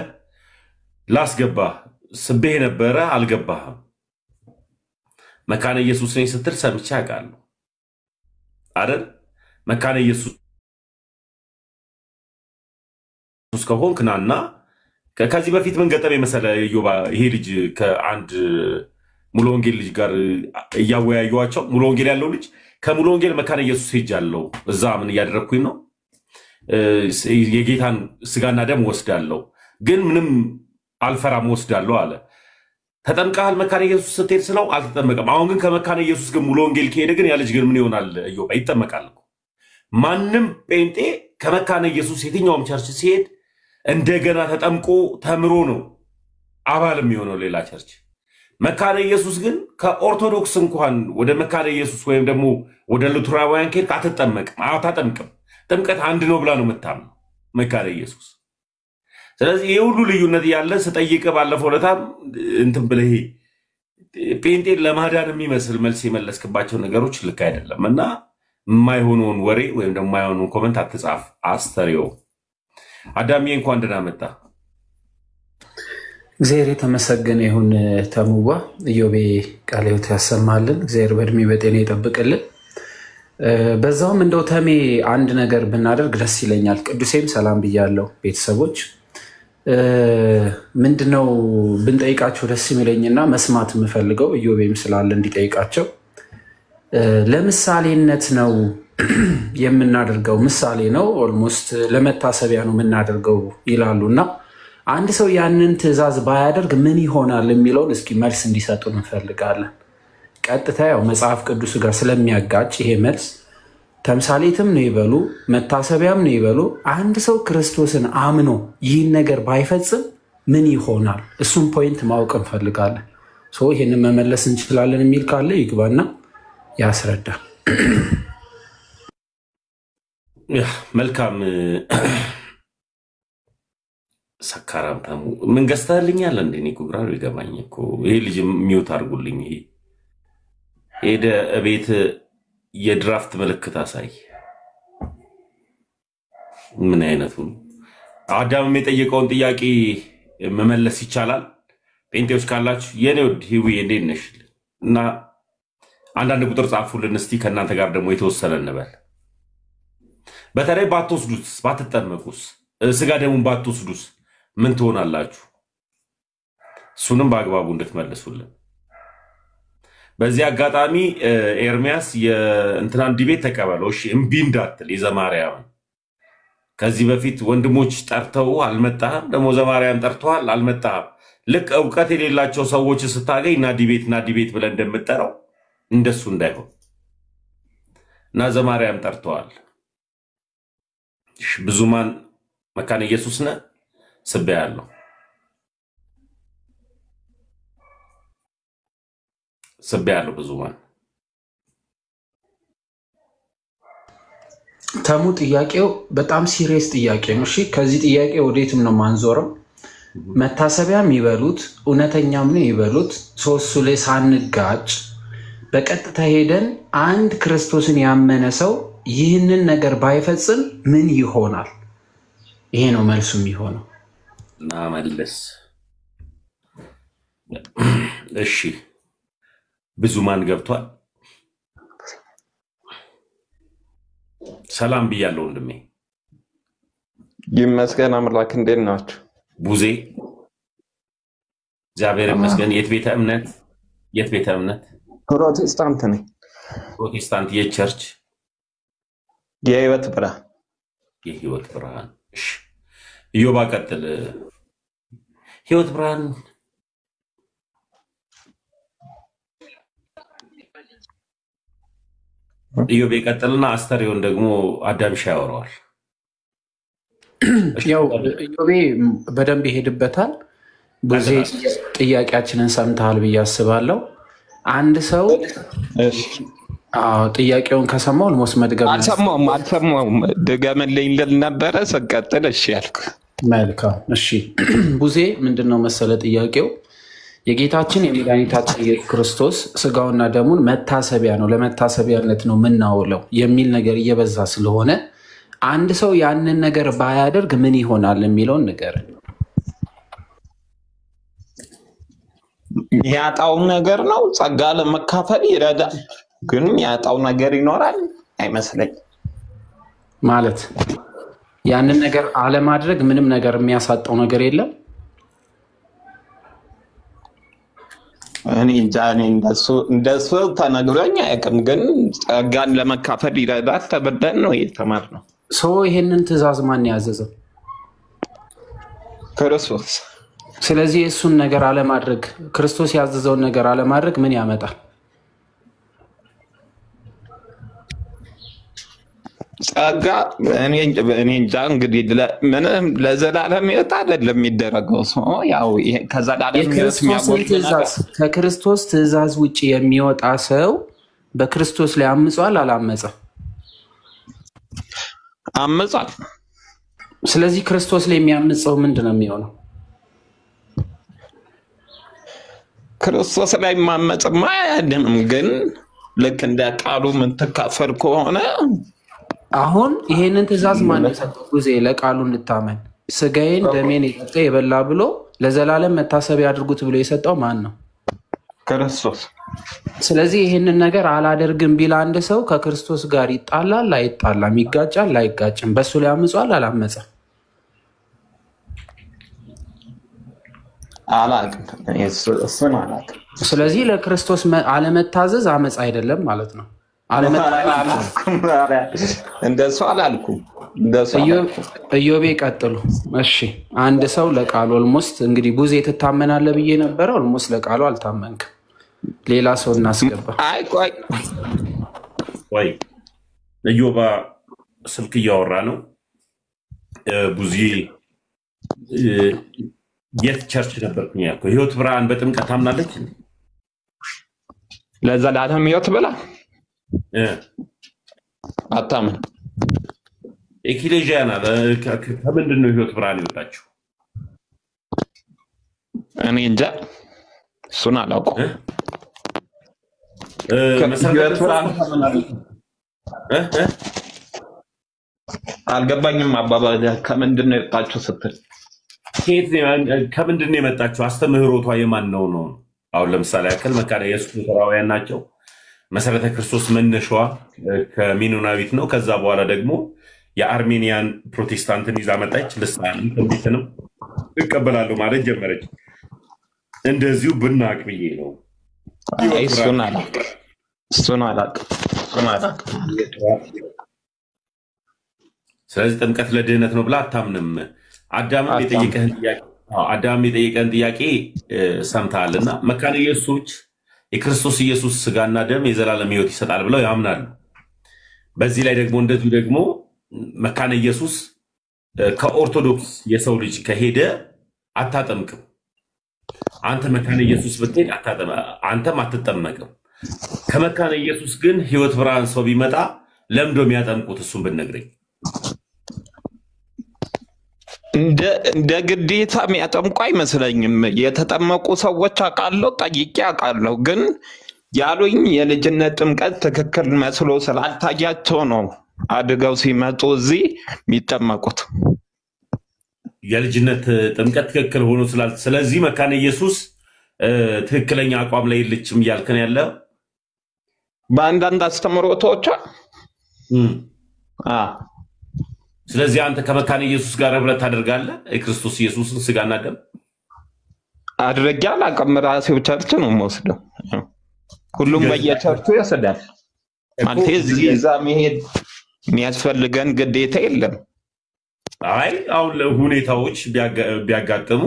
ላስገባህ ስቤህ ነበረ አልገባህም መካነ ኢየሱስ ነኝ ስትል ሰምቼ አውቃለሁ አይደል መካነ ኢየሱስ ከሆንክናና ከዚህ በፊት ምን ገጠመኝ መሰለ ዮባ ይሄ ልጅ ከአንድ ሙሉ ወንጌል ልጅ ጋር እያወያዩዋቸው ሙሉ ወንጌል ያለው ልጅ ከሙሉ ወንጌል መካነ ኢየሱስ ሄጃለሁ እዛ ምን እያደረኩኝ ነው የጌታን ስጋና ደም ወስዳለሁ ግን ምንም አልፈራም ወስዳለሁ አለ ተጠምቀሃል መካነ ኢየሱስ ስትሄድ ስለው አልተጠመቀም አሁን ግን ከመካነ ኢየሱስ ግን ሙሉ ወንጌል ከሄደ ግን ያ ልጅ ግን ምን ይሆናል ኢዮብ ይጠመቃል ማንንም ጴንጤ ከመካነ ኢየሱስ የትኛውም ቸርች ሲሄድ እንደገና ተጠምቆ ተምሮ ነው አባል የሚሆነው ሌላ ቸርች መካነ ኢየሱስ ግን ከኦርቶዶክስ እንኳን ወደ መካነ ኢየሱስ ወይም ደግሞ ወደ ሉትራውያን ከሄድ አትጠመቅም ጥምቀት አንድ ነው ብላ ነው የምታምነው መካነ ኢየሱስ ስለዚህ የሁሉ ልዩነት ያለ ስጠይቀ ባለፈው ለታም እንትን ብለህ ጴንጤን ለማዳን የሚመስል መልስ የመለስክባቸው ነገሮች ልክ አይደለምና የማይሆነውን ወሬ ወይም ደግሞ የማይሆነውን ኮሜንት አትጻፍ አስተሪዮ አዳምዬ እንኳን ደህና መጣ እግዚአብሔር የተመሰገነ ይሁን ተሙባ ኢዮቤ ቃለ ሕይወት ያሰማልን እግዚአብሔር በእድሜ በጤና ይጠብቅልን በዛውም እንደው ተሜ አንድ ነገር ብናደርግ ደስ ይለኛል ቅዱሴም ሰላም ብያለሁ ቤተሰቦች ምንድነው ብንጠይቃቸው ደስ የሚለኝና መስማት የምፈልገው ኢዮቤም ስላለ እንዲጠይቃቸው ለምሳሌነት ነው የምናደርገው ምሳሌ ነው ኦልሞስት ለመታሰቢያ ነው የምናደርገው ይላሉና አንድ ሰው ያንን ትእዛዝ ባያደርግ ምን ይሆናል የሚለውን እስኪ መልስ እንዲሰጡ እንፈልጋለን ቀጥታ ያው መጽሐፍ ቅዱስ ጋር ስለሚያጋጭ ይሄ መልስ ተምሳሌትም ነው ይበሉ መታሰቢያም ነው ይበሉ አንድ ሰው ክርስቶስን አምኖ ይህን ነገር ባይፈጽም ምን ይሆናል እሱን ፖይንት ማወቅ እንፈልጋለን ይሄንን መመለስ እንችላለን የሚል ካለ ይግባና ያስረዳ መልካም ሰካራም ታሙ ምን ገዝተህልኛል እንዴ እኔ ጉግራው ይገባኝ እኮ ይሄ ልጅ ሚውት አድርጉልኝ ሄደ ቤት የድራፍት ምልክት አሳይ ምን አይነቱ አዳም የጠየቀውን ጥያቄ መመለስ ይቻላል ጴንጤዎች ካላችሁ የኔ ወድ ሂዊ እንዴት ነሽ እና አንዳንድ ቁጥር ጻፉልን እስቲ ከናንተ ጋር ደግሞ የተወሰነ እንበል በተለይ ባትወስዱስ ባትጠመቁስ ስጋ ደሙን ባትወስዱስ ምን ትሆናላችሁ እሱንም በአግባቡ እንድትመልሱልን በዚህ አጋጣሚ ኤርሚያስ የእንትናን ዲቤት ተቀበለው እሺ እምቢ እንዳትል የዘማርያም ከዚህ በፊት ወንድሞች ጠርተው አልመጣም ደሞ ዘማርያም ጠርተዋል አልመጣም ልክ ዕውቀት የሌላቸው ሰዎች ስታገኝ ና ዲቤት ብለ እንደምትጠራው እንደሱ እንዳይሆን ና ዘማርያም ጠርተዋል ብዙማን መካነ ኢየሱስ ነ ስበያለሁ ብዙማን ተሙ ጥያቄው በጣም ሲሪየስ ጥያቄ ነው እሺ ከዚህ ጥያቄ ወዴትም ነው ማንዞረው መታሰቢያም ይበሉት እውነተኛም ነው ይበሉት ሶስቱ ላይ ሳንጋጭ በቀጥታ ሄደን አንድ ክርስቶስን ያመነ ሰው ይህንን ነገር ባይፈጽም ምን ይሆናል ይሄ ነው መልሱ የሚሆነው ና መልስ እሺ ብዙማን ገብቷል ሰላም ብያለሁ ወንድሜ ይመስገን አምላክ እንዴት ናችሁ ቡዜ እግዚአብሔር ይመስገን የት ቤተ እምነት ፕሮቴስታንት ነኝ ፕሮቴስታንት የቸርች የህይወት ብርሃን እሺ ኢዮባ ቀጥል ህይወት ብርሃን ኢዮብ ቀጥልና አስተሪዮን ደግሞ አዳምሻ ያወራዋል ያው ኢዮቤ በደንብ ይሄድበታል ብዙ ጥያቄያችንን ሰምተሃል ብዬ አስባለሁ አንድ ሰው ጥያቄውን ከሰማው ሞስ መድገም አልሰማውም ደገመልኝ ልል ነበረ ሰቀጥል እሺ ያልኩ መልካም እሺ ቡዜ ምንድነው መሰለ ጥያቄው የጌታችን የመድኃኒታችን ኢየሱስ ክርስቶስ ስጋውና ደሙን መታሰቢያ ነው ለመታሰቢያነት ነው ምናውለው የሚል ነገር እየበዛ ስለሆነ አንድ ሰው ያንን ነገር ባያደርግ ምን ይሆናል የሚለውን ነገር ያጣው ነገር ነው ጸጋ ለመካፈል ይረዳል ግን ያጣው ነገር ይኖራል አይመስለኝ ማለት ያንን ነገር አለማድረግ ምንም ነገር የሚያሳጣው ነገር የለም እኔ እንጃ እንደሱ ተነግሮኝ አያውቅም። ግን ጸጋን ለመካፈል ይረዳል ተብለን ነው የተማርነው። ሰው ይሄንን ትእዛዝ ማን ያዘዘው? ክርስቶስ። ስለዚህ እሱን ነገር አለማድረግ ክርስቶስ ያዘዘውን ነገር አለማድረግ ምን ያመጣል? ጸጋ እኔ እንጃ እንግዲህ ምንም ለዘላለም ሕይወት አይደለም የሚደረገው። ሰው ያው ከዘላለም ሕይወት የሚያጎድል ከክርስቶስ ትእዛዝ ውጭ የሚወጣ ሰው በክርስቶስ ላይ አምጿል አላመፀም? አምጿል። ስለዚህ ክርስቶስ ላይ የሚያምፀው ምንድን ነው የሚሆነው? ክርስቶስ ላይ ማመጽማ አያድንም። ግን ልክ እንደ ቃሉ የምትካፈል ከሆነ አሁን ይሄንን ትእዛዝ ማን የሰጠው? ጉዜ ለቃሉ እንድታመን ስጋዬን ደሜን የጠጣ የበላ ብሎ ለዘላለም መታሰቢያ አድርጉት ብሎ የሰጠው ማን ነው? ክርስቶስ። ስለዚህ ይሄንን ነገር አላደርግም ቢል አንድ ሰው ከክርስቶስ ጋር ይጣላል አይጣላም? ይጋጫል አይጋጭም? በሱ ላይ አምጿል አላመፀም? አላውቅም። እሱን አላውቅም። ስለዚህ ለክርስቶስ አለመታዘዝ አመፅ አይደለም ማለት ነው። እንደሱ አላልኩም። ኢዮቤ ቀጥሉ። እሺ አንድ ሰው ለቃሉ ኦልሞስት እንግዲህ ቡዜ ትታመናለህ ብዬ ነበረ። ኦልሞስት ለቃሉ አልታመንክም። ሌላ ሰው እናስገባ። አይ ቆይ ኢዮባ ስልክ እያወራ ነው። ቡዜ የት ቸርች ነበርኩኝ ያልከው? ሕይወት ብርሃን በጥምቀት ታምናለች? ለዘላለም ሕይወት ብላ አታምን። ኤክሌዥያና ከምንድን ነው ሕይወት ብርሃን የወጣችው? እኔ እንጃ፣ እሱን አላውቀውም። ሕይወት ብርሃን አልገባኝም። አባባል ከምንድን ነው የወጣችው ስትል ከምንድን ነው የመጣችው? አስተምህሮቷ የማን ነው ነው? አሁን ለምሳሌ ያክል መካነ ኢየሱስ ሉተራውያን ናቸው። መሰረተ ክርስቶስ መነሻዋ ከሚኖናዊት ነው። ከዛ በኋላ ደግሞ የአርሜኒያን ፕሮቴስታንትን ይዛ መጣች። ልሳንም ትንቢትንም እቀበላለሁ ማለት ጀመረች። እንደዚሁ ብናቅ ብዬ ነው። እሱን አላውቅም። ስለዚህ ጥምቀት ለድህነት ነው ብላ አታምንም። አዳምም የጠየቀህን ጥያቄ ሰምተሃልና መካነ ኢየሱሶች የክርስቶስ ኢየሱስ ስጋና ደም የዘላለም ሕይወት ይሰጣል ብለው ያምናሉ። በዚህ ላይ ደግሞ እንደዚሁ ደግሞ መካነ ኢየሱስ ከኦርቶዶክስ የሰው ልጅ ከሄደ አታጠምቅም። አንተ መካነ ኢየሱስ ብትሄድ አንተም አትጠመቅም። ከመካነ ኢየሱስ ግን ሕይወት ብርሃን ሰው ቢመጣ ለምዶ የሚያጠምቁት እሱን ብትነግረኝ። እንደ ግዴታ የሚያጠምቁ አይመስለኝም። የተጠመቁ ሰዎች አውቃለሁ፣ ጠይቄ አውቃለሁ። ግን ያሉኝ የልጅነት ጥምቀት ትክክል መስሎ ስላልታያቸው ነው አድገው ሲመጡ እዚህ የሚጠመቁት። የልጅነት ጥምቀት ትክክል ሆኖ ስለዚህ መካነ ኢየሱስ ትክክለኛ አቋም ላይ የለችም እያልከን ያለ በአንዳንድ አስተምሮቶቿ። ስለዚህ አንተ ከመካነ ኢየሱስ ጋር ህብረት ታደርጋለህ? የክርስቶስ ኢየሱስን ስጋና ደም አድርጌ አላውቅም። ራሴው ቸርች ነው የምወስደው። ሁሉም በየቸርቹ ይወስዳል። ማለት እዚህ እዛ መሄድ የሚያስፈልገን ግዴታ የለም። አይ አሁን ሁኔታዎች ቢያጋጥሙ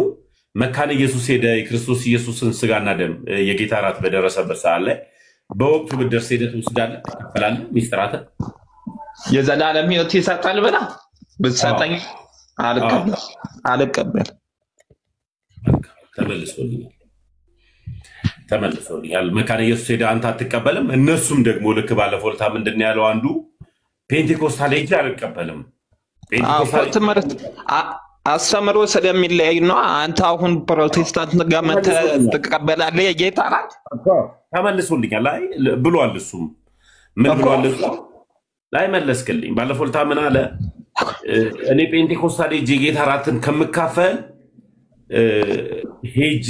መካነ ኢየሱስ ሄደ የክርስቶስ ኢየሱስን ስጋና ደም የጌታ እራት በደረሰበት ሰዓት ላይ በወቅቱ ብትደርስ ሄደህ ትወስዳለህ፣ ትቀበላለህ። ሚስጥራተ የዘላለም ሕይወት ይሰጣል ብላ ብትሰጠኝ አልቀበል። ተመልሶልኛል። መካነ ኢየሱስ ሄደህ አንተ አትቀበልም። እነሱም ደግሞ ልክ ባለፈው ዕለት ምንድን ነው ያለው? አንዱ ፔንቴኮስታል ሄጄ አልቀበልም። ትምህርት አስተምሮ ስለሚለያይ ነው። አንተ አሁን ፕሮቴስታንት ጋር መተህ ትቀበላለህ የጌታ እራት? ተመልሶልኛል ብሏል። እሱም ምን ብሏል? ላይ መለስክልኝ። ባለፈው ዕለት ምን አለ? እኔ ፔንቴኮስታል ሄጄ ጌታ እራትን ከምካፈል ሄጄ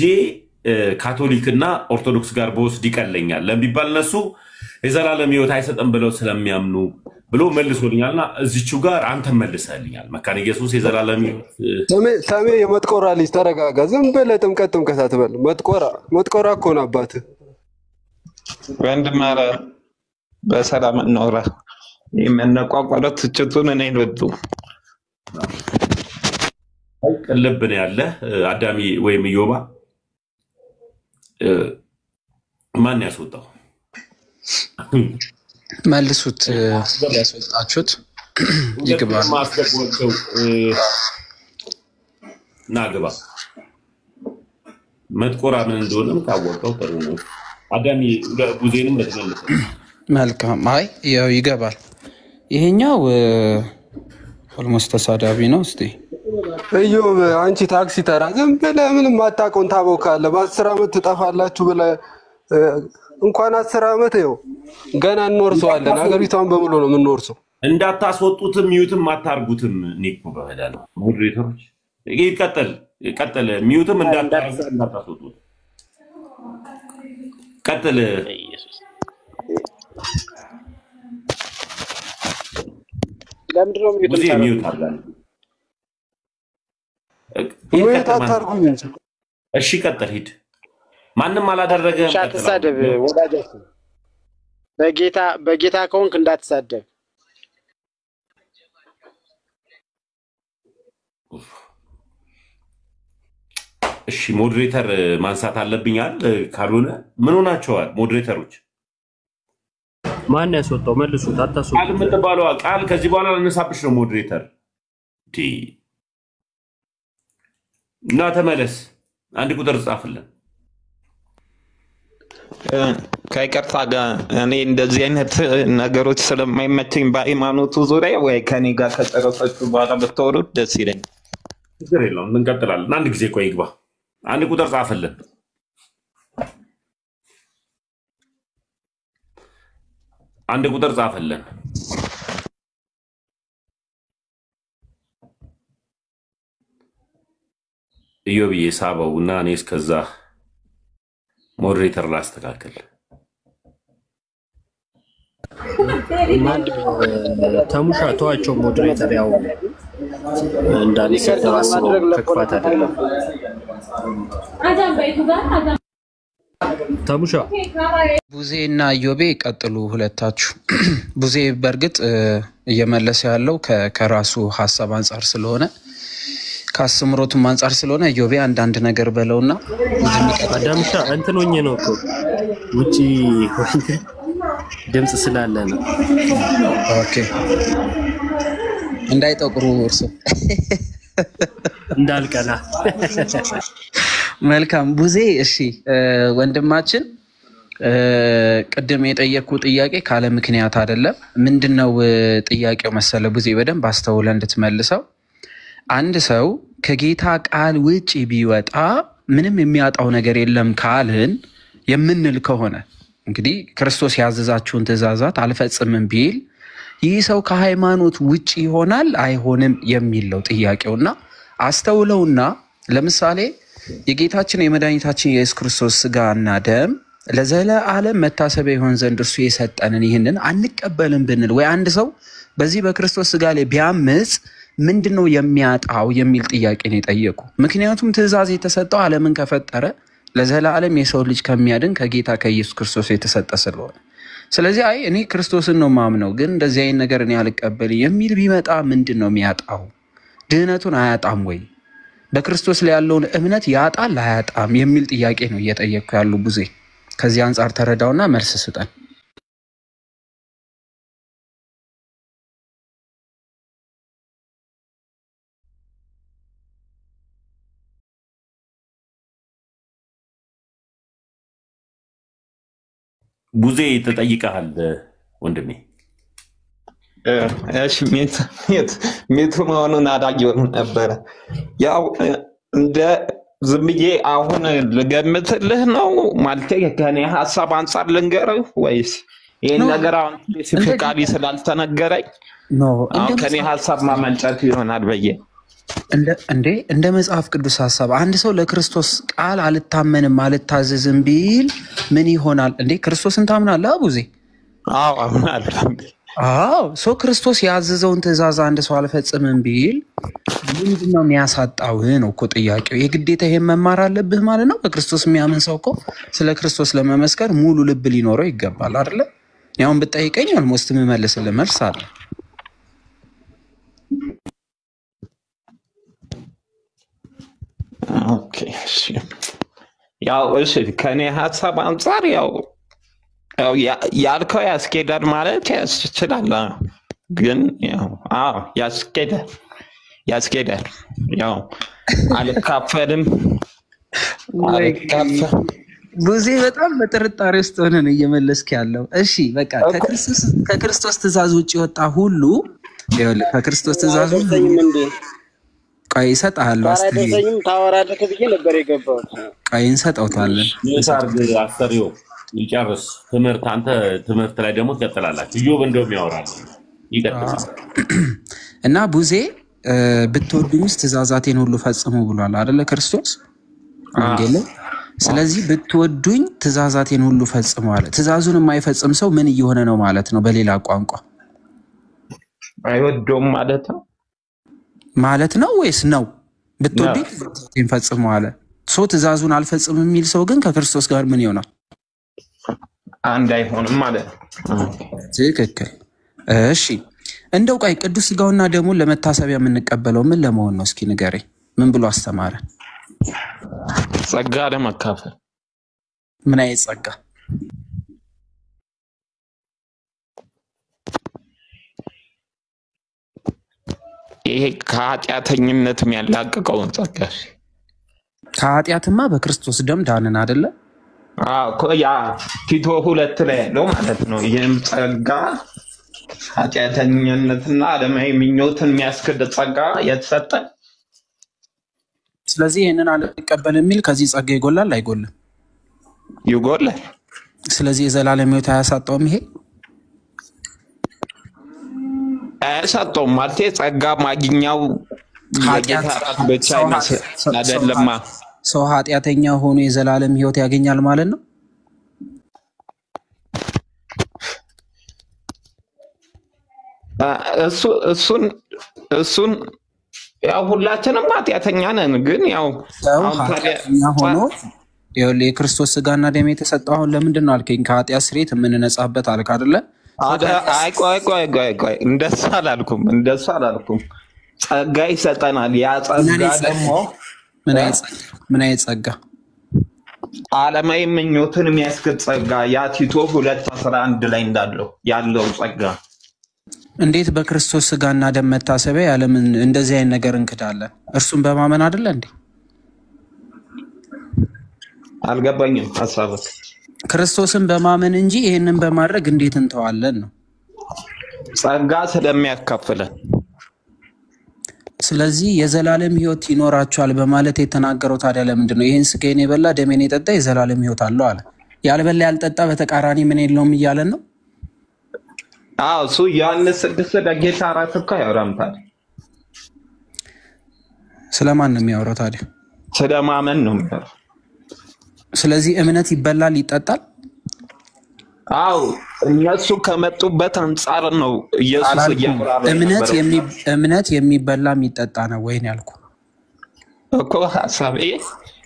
ካቶሊክና ኦርቶዶክስ ጋር በወስድ ይቀለኛል ለሚባል እነሱ የዘላለም ሕይወት አይሰጥም ብለው ስለሚያምኑ ብሎ መልሶልኛልና እዚችው ጋር አንተ መልሰልኛል። መካነ ኢየሱስ የዘላለም ተሜ የመጥቆራ ልጅ ተረጋጋ። ዝም ብለህ ጥምቀት አትበል። መጥቆራ እኮ ነው አባትህ። ወንድም ኧረ በሰላም እናውራ። የምንቋቋረት ትችቱን እኔ ልወጡ ቅልብ ነው ያለ አዳሚ ወይም ኢዮባ ማን ያስወጣው? መልሱት። ያስወጣችሁት ይግባል። ማስገባቸው ናግባ መጥቆራ ምን እንደሆነ ታወቀው ጥሩ ነው። አዳሚ ጉዜንም በተመለሰ መልካም። አይ ያው ይገባል። ይሄኛው ኦልሞስት ተሳዳቢ ነው። እስቲ እዮብ አንቺ ታክሲ ተራ ዝም ብለህ ምንም አታውቀውን ታቦካለህ። በ10 ዓመት ትጠፋላችሁ ብለህ እንኳን 10 ዓመት ይኸው ገና እንወርሰዋለን። ሀገሪቷን በሙሉ ነው የምንወርሰው። እንዳታስወጡትም ሚዩትም አታርጉትም። ኒኮ በመዳን ሞዴሬተሮች ቀጥል። ሚዩትም እንዳታስወጡት ቀጥል። ለምንድን ነው ሚዩት አድርጋለሁ? እሺ ቀጥል፣ ሂድ። ማንም አላደረገም። አትሳደብ ወዳጃችን። በጌታ ከሆንክ እንዳትሳደብ። እሺ ሞዴሬተር ማንሳት አለብኛል። ካልሆነ ምን ሆናቸዋል ሞዴሬተሮች? ማን ያስወጣው? መልሱት። አታስወጡ። ቃል የምትባለው ቃል ከዚህ በኋላ ለነሳብሽ ነው ሞዴሬተር እና ተመለስ። አንድ ቁጥር ጻፍልን። ከይቅርታ ጋር እኔ እንደዚህ አይነት ነገሮች ስለማይመቸኝ በሃይማኖቱ ዙሪያ ወይ ከኔ ጋር ከጨረሳችሁ በኋላ ብታወሩት ደስ ይለኛል። ችግር የለውም እንቀጥላለን። አንድ ጊዜ ቆይ ይግባ። አንድ ቁጥር ጻፍልን። አንድ ቁጥር ጻፍልን። ኢዮብዬ ሳበው እና እኔ እስከዛ ሞዴሬተር ላስተካክል። ተሙሻ ተዋቸው። ሞዴሬተር ያው እንዳልሰጠው አስበው ተክፋት አይደለም። ተሙሻ ቡዜ እና ኢዮቤ ቀጥሉ ሁለታችሁ። ቡዜ በእርግጥ እየመለሰ ያለው ከራሱ ሐሳብ አንፃር ስለሆነ ከአስምሮቱም አንፃር ስለሆነ ኢዮቤ አንዳንድ ነገር በለውና አዳምሻ እንትን ሆኜ ነው እኮ ውጪ ድምጽ ስላለ ነው። ኦኬ እንዳይጠቁሩ እርሱ እንዳልቀና። መልካም ቡዜ። እሺ ወንድማችን ቅድም የጠየቅኩ ጥያቄ ካለ ምክንያት አይደለም። ምንድነው ጥያቄው መሰለ ቡዜ በደንብ አስተውለ እንድትመልሰው። አንድ ሰው ከጌታ ቃል ውጪ ቢወጣ ምንም የሚያጣው ነገር የለም ካልን የምንል ከሆነ እንግዲህ ክርስቶስ ያዘዛችሁን ትእዛዛት አልፈጽምም ቢል ይህ ሰው ከሃይማኖት ውጪ ይሆናል አይሆንም የሚለው ጥያቄውና አስተውለውና ለምሳሌ የጌታችን የመድኃኒታችን የኢየሱስ ክርስቶስ ሥጋና ደም ለዘላለም መታሰቢያ ይሆን ዘንድ እርሱ የሰጠንን ይህንን አንቀበልም ብንል ወይ አንድ ሰው በዚህ በክርስቶስ ሥጋ ላይ ቢያምጽ ምንድነው የሚያጣው የሚል ጥያቄ ነው የጠየቁ። ምክንያቱም ትእዛዝ የተሰጠው ዓለምን ከፈጠረ ለዘላለም የሰው ልጅ ከሚያድን ከጌታ ከኢየሱስ ክርስቶስ የተሰጠ ስለሆነ ስለዚህ አይ እኔ ክርስቶስን ነው ማምነው ግን እንደዚህ አይነት ነገር እኔ አልቀበል የሚል ቢመጣ ምንድነው የሚያጣው? ድህነቱን አያጣም ወይ? በክርስቶስ ላይ ያለውን እምነት ያጣል አያጣም የሚል ጥያቄ ነው እየጠየቁ ያሉ ቡዜ። ከዚህ አንፃር ተረዳውና መልስ ስጠን። ቡዜ ተጠይቀሃል ወንድሜ። እሺ ሜቱ መሆኑን አላየሁም ነበረ። ያው እንደ ዝም ብዬ አሁን ልገምትልህ ነው ማለት ከኔ ሀሳብ አንፃር ልንገርህ ወይስ ይህን ነገር አሁን ስፔሲፊካሊ ስላልተነገረኝ አሁን ከኔ ሀሳብ ማመንጨት ይሆናል በየ እንደ መጽሐፍ ቅዱስ ሐሳብ አንድ ሰው ለክርስቶስ ቃል አልታመንም አልታዘዝም ቢል ምን ይሆናል? እንዴ ክርስቶስን ታምናለህ ቡዜ? አዎ አምናለሁ። ሰው ክርስቶስ ያዘዘውን ትእዛዝ አንድ ሰው አልፈጽምም ቢል ምንድነው የሚያሳጣው ነው እኮ ጥያቄው። የግዴታ ይሄን መማር አለብህ ማለት ነው። በክርስቶስ የሚያምን ሰው እኮ ስለ ክርስቶስ ለመመስከር ሙሉ ልብ ሊኖረው ይገባል አይደለ? ያውን ብጠይቀኝ አልሞስት የምመልስልህ መልስ አለ። ኦኬ እሺ፣ ያው እሺ ከኔ ሀሳብ አንጻር ያው ያልከው ያስኬዳል ማለት ያስችላል። ግን ያው ያስኬዳል። ያው አልካፈልም ብዙ በጣም በጥርጣሬ ውስጥ ሆነን እየመለስክ ያለው። እሺ በቃ ከክርስቶስ ትእዛዝ ውጪ ወጣ ሁሉ ይኸውልህ ከክርስቶስ ትእዛዝ ሁሉ ቆይ እሰጥሃለሁ። አስተያየም ታወራለህ ብዬ ነበር የገባሁት። ቆይ እንሰጠውታለን። ይሳርግ አስተሪው ይጨርስ ትምህርት። አንተ ትምህርት ላይ ደግሞ ትቀጥላላችሁ። ኢዮብ እንደውም ያወራል ይቀጥላል እና ቡዜ ብትወዱኝስ ትእዛዛቴን ሁሉ ፈጽሙ ብሏል አይደለ ክርስቶስ ወንጌል። ስለዚህ ብትወዱኝ ትእዛዛቴን ሁሉ ፈጽሙ አለ። ትእዛዙን የማይፈጽም ሰው ምን እየሆነ ነው ማለት ነው? በሌላ ቋንቋ አይወደውም ማለት ነው ወይስ ነው? ብትወዱኝ ትእዛዛቴን ፈጽሙ አለ። ትእዛዙን አልፈጽም የሚል ሰው ግን ከክርስቶስ ጋር ምን ይሆናል? አንድ አይሆንም ማለት ነው። ትክክል። እሺ እንደው ቆይ ቅዱስ ሥጋውና ደሙን ለመታሰቢያ የምንቀበለው ምን ለመሆን ነው? እስኪ ንገረኝ። ምን ብሎ አስተማረ? ጸጋ ለመካፈል። ምን አይነት ጸጋ? ይሄ ከኃጢአተኝነት የሚያላቅቀውን ጸጋ። ከኃጢአትማ በክርስቶስ ደም ዳንን አይደለ? ያ ቲቶ 2 ላይ ያለው ማለት ነው። ይህም ጸጋ ኃጢአተኝነትና ዓለማዊ ምኞትን የሚያስክድ ጸጋ የተሰጠ። ስለዚህ ይህንን አልቀበል የሚል ከዚህ ጸጋ ይጎላል አይጎልም? ይጎላል። ስለዚህ የዘላለም ሕይወት አያሳጣውም? ይሄ አያሳጣውም ማለት ጸጋ ማግኛው ኃጢአት ብቻ አይደለም። ሰው ኃጢአተኛ ሆኖ የዘላለም ሕይወት ያገኛል ማለት ነው? እሱን ያው ሁላችንም ኃጢአተኛ ነን። ግን ያው ኃጢአተኛ ሆኖ የክርስቶስ ሥጋና ደም የተሰጠው አሁን ለምንድን ነው አልከኝ? ከኃጢአት ስርየት የምንነጻበት አልክ አይደለ? አይ ቆይ እንደሱ አላልኩም። ጸጋ ይሰጠናል። ያ ጸጋ ደግሞ ምን አይነት ጸጋ? ዓለማዊ ምኞትን የሚያስክድ ጸጋ። ያ ቲቶ 2:11 ላይ እንዳለው ያለው ጸጋ። እንዴት በክርስቶስ ሥጋና ደም መታሰቢያ ያለምን እንደዚህ አይነት ነገር እንክዳለን? እርሱን በማመን አይደለ እንዴ? አልገባኝም ሐሳብህ። ክርስቶስን በማመን እንጂ ይሄንን በማድረግ እንዴት እንተዋለን ነው? ጸጋ ስለሚያካፍለን። ስለዚህ የዘላለም ሕይወት ይኖራቸዋል በማለት የተናገረው ታዲያ ለምንድን ነው? ይህን ሥጋዬን የበላ ደሜን የጠጣ የዘላለም ሕይወት አለው አለ። ያልበላ ያልጠጣ በተቃራኒ ምን የለውም እያለን ነው? እሱ ዮሐንስ 6 ለጌታ እራት እኮ አያወራም ታዲያ። ስለማን ነው የሚያወራው ታዲያ? ስለማመን ነው የሚያወራው። ስለዚህ እምነት ይበላል ይጠጣል? እነሱ ከመጡበት አንጻር ነው ኢየሱስ እያወራ። እምነት የሚበላ የሚጠጣ ነው ወይ ነው ያልኩህ እኮ ሐሳቤ።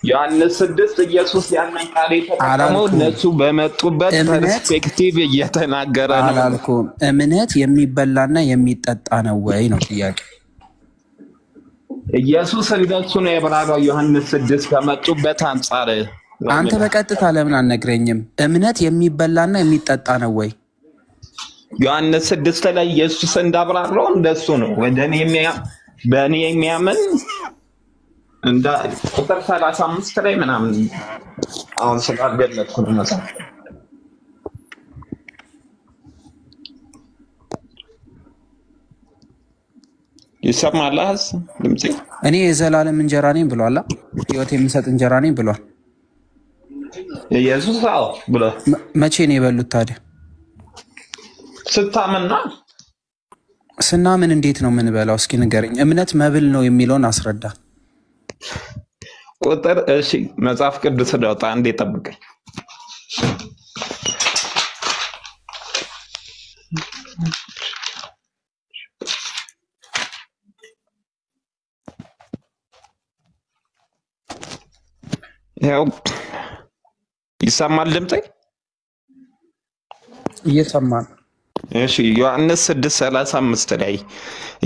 ዮሐንስ 6 ኢየሱስ ያንን ቃል የተጠቀመው እነሱ በመጡበት ፐርስፔክቲቭ እየተናገረ ነው። አላልኩም። እምነት የሚበላና የሚጠጣ ነው ወይ ነው ጥያቄ። ኢየሱስ እንደሱ ነው የብራራው። ዮሐንስ 6 ከመጡበት አንጻር። አንተ በቀጥታ ለምን አልነግረኝም? እምነት የሚበላና የሚጠጣ ነው ወይ? ዮሐንስ 6 ላይ ኢየሱስ እንዳብራራው እንደሱ ነው። በእኔ የሚያምን እንደ ቁጥር 35 ላይ ምናምን አሁን ስላልገለጥኩ ነው መጽሐፍ። ይሰማል ድምጼ? እኔ የዘላለም እንጀራ ነኝ ብሏል። ሕይወት የሚሰጥ እንጀራ ነኝ ብሏል ኢየሱስ። ብሏል። መቼ ነው የበሉት ታዲያ? ስታምንና ስናምን እንዴት ነው የምንበላው? እስኪ ንገረኝ። እምነት መብል ነው የሚለውን አስረዳ። ቁጥር እሺ፣ መጽሐፍ ቅዱስ ዳውጣ አንዴ ጠብቀኝ። ያው ይሰማል ድምጤ? እየሰማን። እሺ ዮሐንስ 6:35 ላይ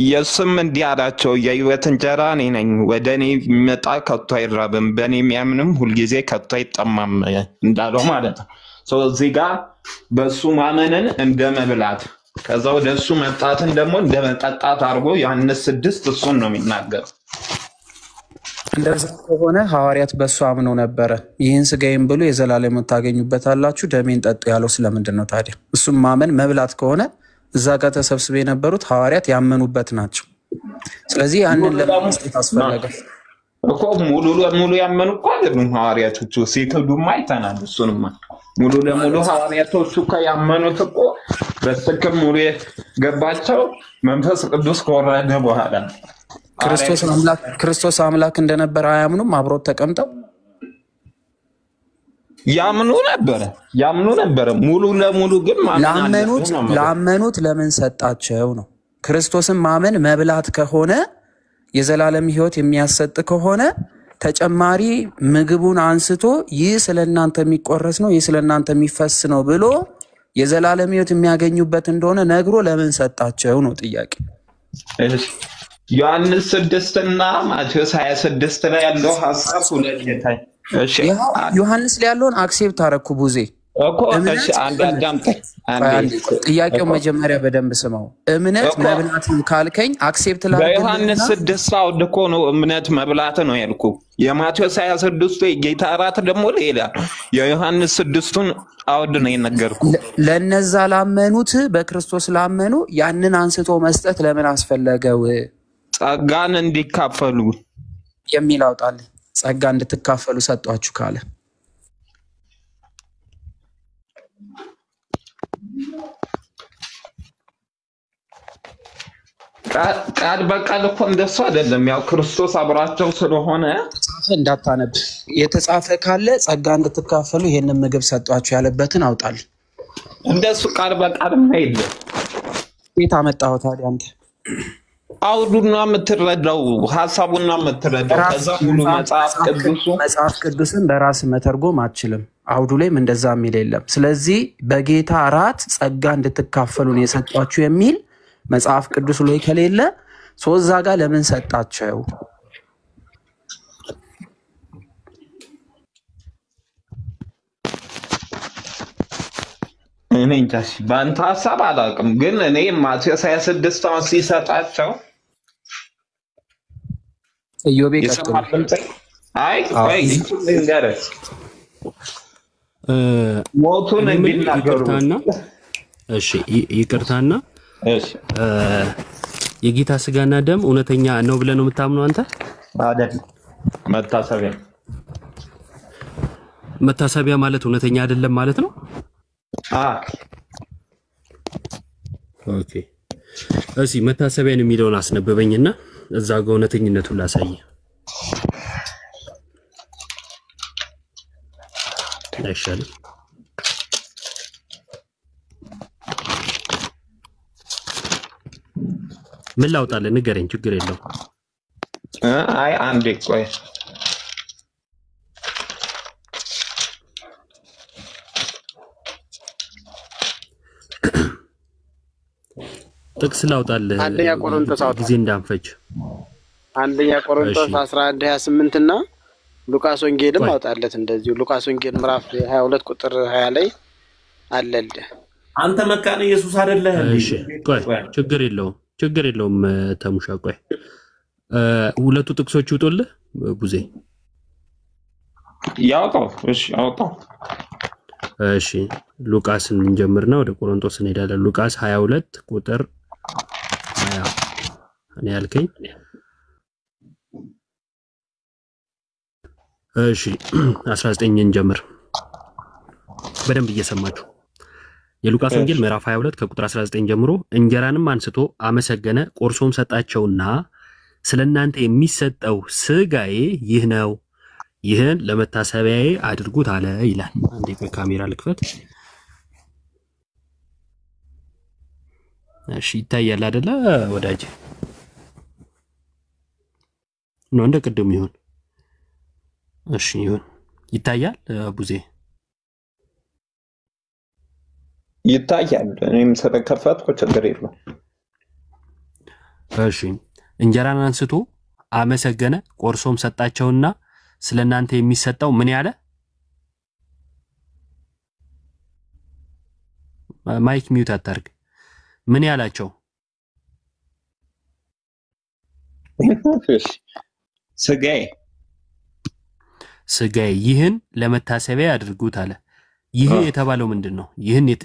ኢየሱስም እንዲህ አላቸው፣ የሕይወት እንጀራ እኔ ነኝ፣ ወደ እኔ የሚመጣ ከቶ አይራብም፣ በእኔ የሚያምንም ሁልጊዜ ከቶ አይጠማም እንዳለው ማለት ነው። እዚህ ጋር በእሱ ማመንን እንደ መብላት ከዛ ወደ እሱ መጣትን ደግሞ እንደ መጠጣት አድርጎ ዮሐንስ 6 እሱን ነው የሚናገረው። እንደዛ ከሆነ ሐዋርያት በእሱ አምነው ነበረ። ይህን ሥጋዬን ብሉ የዘላለም ታገኙበታላችሁ፣ ደሜን ጠጡ ያለው ስለምንድን ነው ታዲያ? እሱም ማመን መብላት ከሆነ እዛ ጋር ተሰብስበው የነበሩት ሐዋርያት ያመኑበት ናቸው። ስለዚህ ያንን ለመስጠት አስፈለገ እኮ። ሙሉ ለሙሉ ያመኑ እኮ አይደሉም ሐዋርያቶቹ፣ ሲክዱማ አይተናል። እሱንማ ሙሉ ለሙሉ ሐዋርያቶቹ ያመኑት እኮ በትክክል ሙሉ የገባቸው መንፈስ ቅዱስ ከወረደ በኋላ ነው። ክርስቶስ አምላክ እንደነበረ አያምኑም? አብሮት ተቀምጠው ያምኑ ነበረ። ሙሉ ለሙሉ ግን ላመኑት ለምን ሰጣቸው ነው። ክርስቶስን ማመን መብላት ከሆነ የዘላለም ሕይወት የሚያሰጥ ከሆነ ተጨማሪ ምግቡን አንስቶ ይህ ስለናንተ የሚቆረስ ነው፣ ይህ ስለናንተ የሚፈስ ነው ብሎ የዘላለም ሕይወት የሚያገኙበት እንደሆነ ነግሮ ለምን ሰጣቸው ነው ጥያቄ። ዮሐንስ 6 እና ማቴዎስ 26 ላይ ያለው ሐሳብ ሁለት የታይ። እሺ ዮሐንስ ላይ ያለውን አክሴፕት አረኩ ቡዜ እኮ። እሺ ጥያቄው መጀመሪያ በደንብ ስማው። እምነት መብላት ካልከኝ አክሴፕት በዮሐንስ 6 አውድ እኮ ነው እምነት መብላት ነው ያልኩ። የማቴዎስ 26 የጌታ እራት ደግሞ ሌላ፣ የዮሐንስ 6ቱን አውድ ነው የነገርኩ። ለነዛ ላመኑት በክርስቶስ ላመኑ ያንን አንስቶ መስጠት ለምን አስፈለገው? ጸጋን እንዲካፈሉ የሚል አውጣልኝ። ጸጋ እንድትካፈሉ ሰጧችሁ ካለ ቃል በቃል እኮ እንደሱ አይደለም። ያው ክርስቶስ አብራቸው ስለሆነ ጻፈ እንዳታነብ የተጻፈ ካለ ጸጋ እንድትካፈሉ ይሄንን ምግብ ሰጧችሁ ያለበትን አውጣል። እንደሱ ቃል በቃል አይደለም። ቤት አመጣው ታዲያ አንተ አውዱና የምትረዳው ሐሳቡና የምትረዳው ከዛ ሙሉ መጽሐፍ ቅዱስን በራስ መተርጎም አትችልም። አውዱ ላይም እንደዛ የሚል የለም። ስለዚህ በጌታ እራት ጸጋ እንድትካፈሉ ነው የሰጧችሁ የሚል መጽሐፍ ቅዱስ ላይ ከሌለ ሶዛ ጋር ለምን ሰጣቸው? እኔ እንጃ በአንተ ሐሳብ አላውቅም፣ ግን እኔ ማቴዎስ 26 አሁን ሲሰጣቸው ኢዮቤ ቀጥሎ ሞቱን እንዲናገሩ ይቅርታና የጌታ ስጋና ደም እውነተኛ ነው ብለህ ነው የምታምነው አንተ? አይደል? መታሰቢያ ማለት እውነተኛ አይደለም ማለት ነው? ኦኬ። እሺ መታሰቢያን የሚለውን አስነበበኝና እዛ ጋር እውነተኝነቱን ላሳይ። አይሻልም? ምን ላውጣልህ? ንገረኝ፣ ችግር የለውም። አይ አንዴ ቆይ። ጥቅስ ላውጣልህ አንደኛ ቆሮንቶስ ጊዜ እንዳንፈጅ። አንደኛ ቆሮንቶስ 11:28 እና ሉቃስ ወንጌልም አውጣለት እንደዚሁ። ሉቃስ ወንጌል ምዕራፍ 22 ቁጥር 20 ላይ አለልህ። አንተ መካነ ኢየሱስ አይደለህ? እሺ ቆይ፣ ችግር የለውም ተሙሻ። ቆይ ሁለቱ ጥቅሶች ይውጡልህ ቡዜ። ያውጣው። እሺ አውጣው። እሺ ሉቃስን እንጀምርና ወደ ቆሮንቶስ እንሄዳለን። ሉቃስ 22 ቁጥር 20 እኔ ያልከኝ። እሺ 19 እንጀምር፣ በደንብ እየሰማችሁ። የሉቃስ ወንጌል ምዕራፍ 22 ከቁጥር 19 ጀምሮ እንጀራንም አንስቶ አመሰገነ፣ ቆርሶም ሰጣቸውና ስለናንተ የሚሰጠው ስጋዬ ይህ ነው፣ ይህን ለመታሰቢያዬ አድርጉት አለ ይላል። አንዴ በካሜራ ልክፈት። እሺ ይታያል አይደለ ወዳጅ? ነው እንደ ቅድም ይሁን። እሺ ይሁን። ይታያል ቡዜ ይታያል። እኔም ስለከፈትኩ ችግር የለውም። እሺ እንጀራን አንስቶ አመሰገነ፣ ቆርሶም ሰጣቸውና ስለናንተ የሚሰጠው ምን ያለ ማይክ ሚውት አታርግ። ምን ያላቸው ስጋዬ ይህን ለመታሰቢያ ያድርጉት አለ። ይህ የተባለው ምንድነው?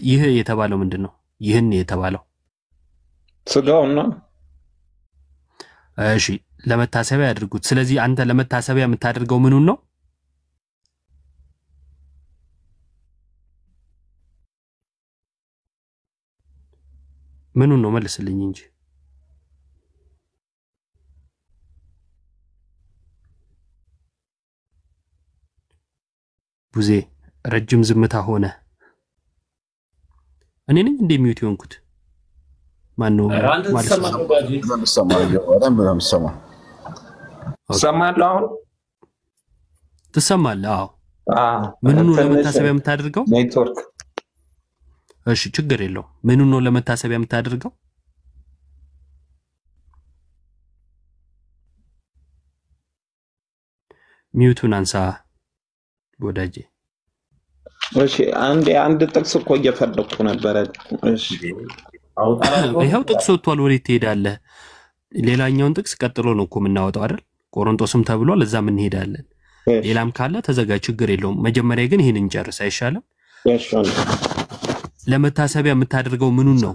ይህ የተባለው ምንድነው? ይህን የተባለው ስጋው ነው። እሺ ለመታሰቢያ ያድርጉት። ስለዚህ አንተ ለመታሰቢያ የምታደርገው ምኑን ነው? ምኑን ነው መልስልኝ እንጂ ቡዜ ረጅም ዝምታ ሆነ። እኔ ነኝ እንደሚዩት ይሆንኩት ማን ነው ማለት ነው? ትሰማለህ? አዎ። ምኑን ነው ለመታሰቢያ የምታደርገው? ኔትወርክ። እሺ ችግር የለው። ምኑን ነው ለመታሰቢያ የምታደርገው? ሚዩቱን አንሳ ወዳጄ። እሺ አንድ ጥቅስ እኮ እየፈለኩ ነበር። እሺ ይሄው ጥቅስ ወጥቷል። ወዴት ትሄዳለህ? ሌላኛውን ጥቅስ ቀጥሎ ነው እኮ የምናወጣው አይደል? ቆሮንቶስም ተብሏል። እዛ ምን እንሄዳለን? ሌላም ካለ ተዘጋጅ፣ ችግር የለውም። መጀመሪያ ግን ይሄን እንጨርስ አይሻልም? ለመታሰቢያ የምታደርገው ምኑን ነው?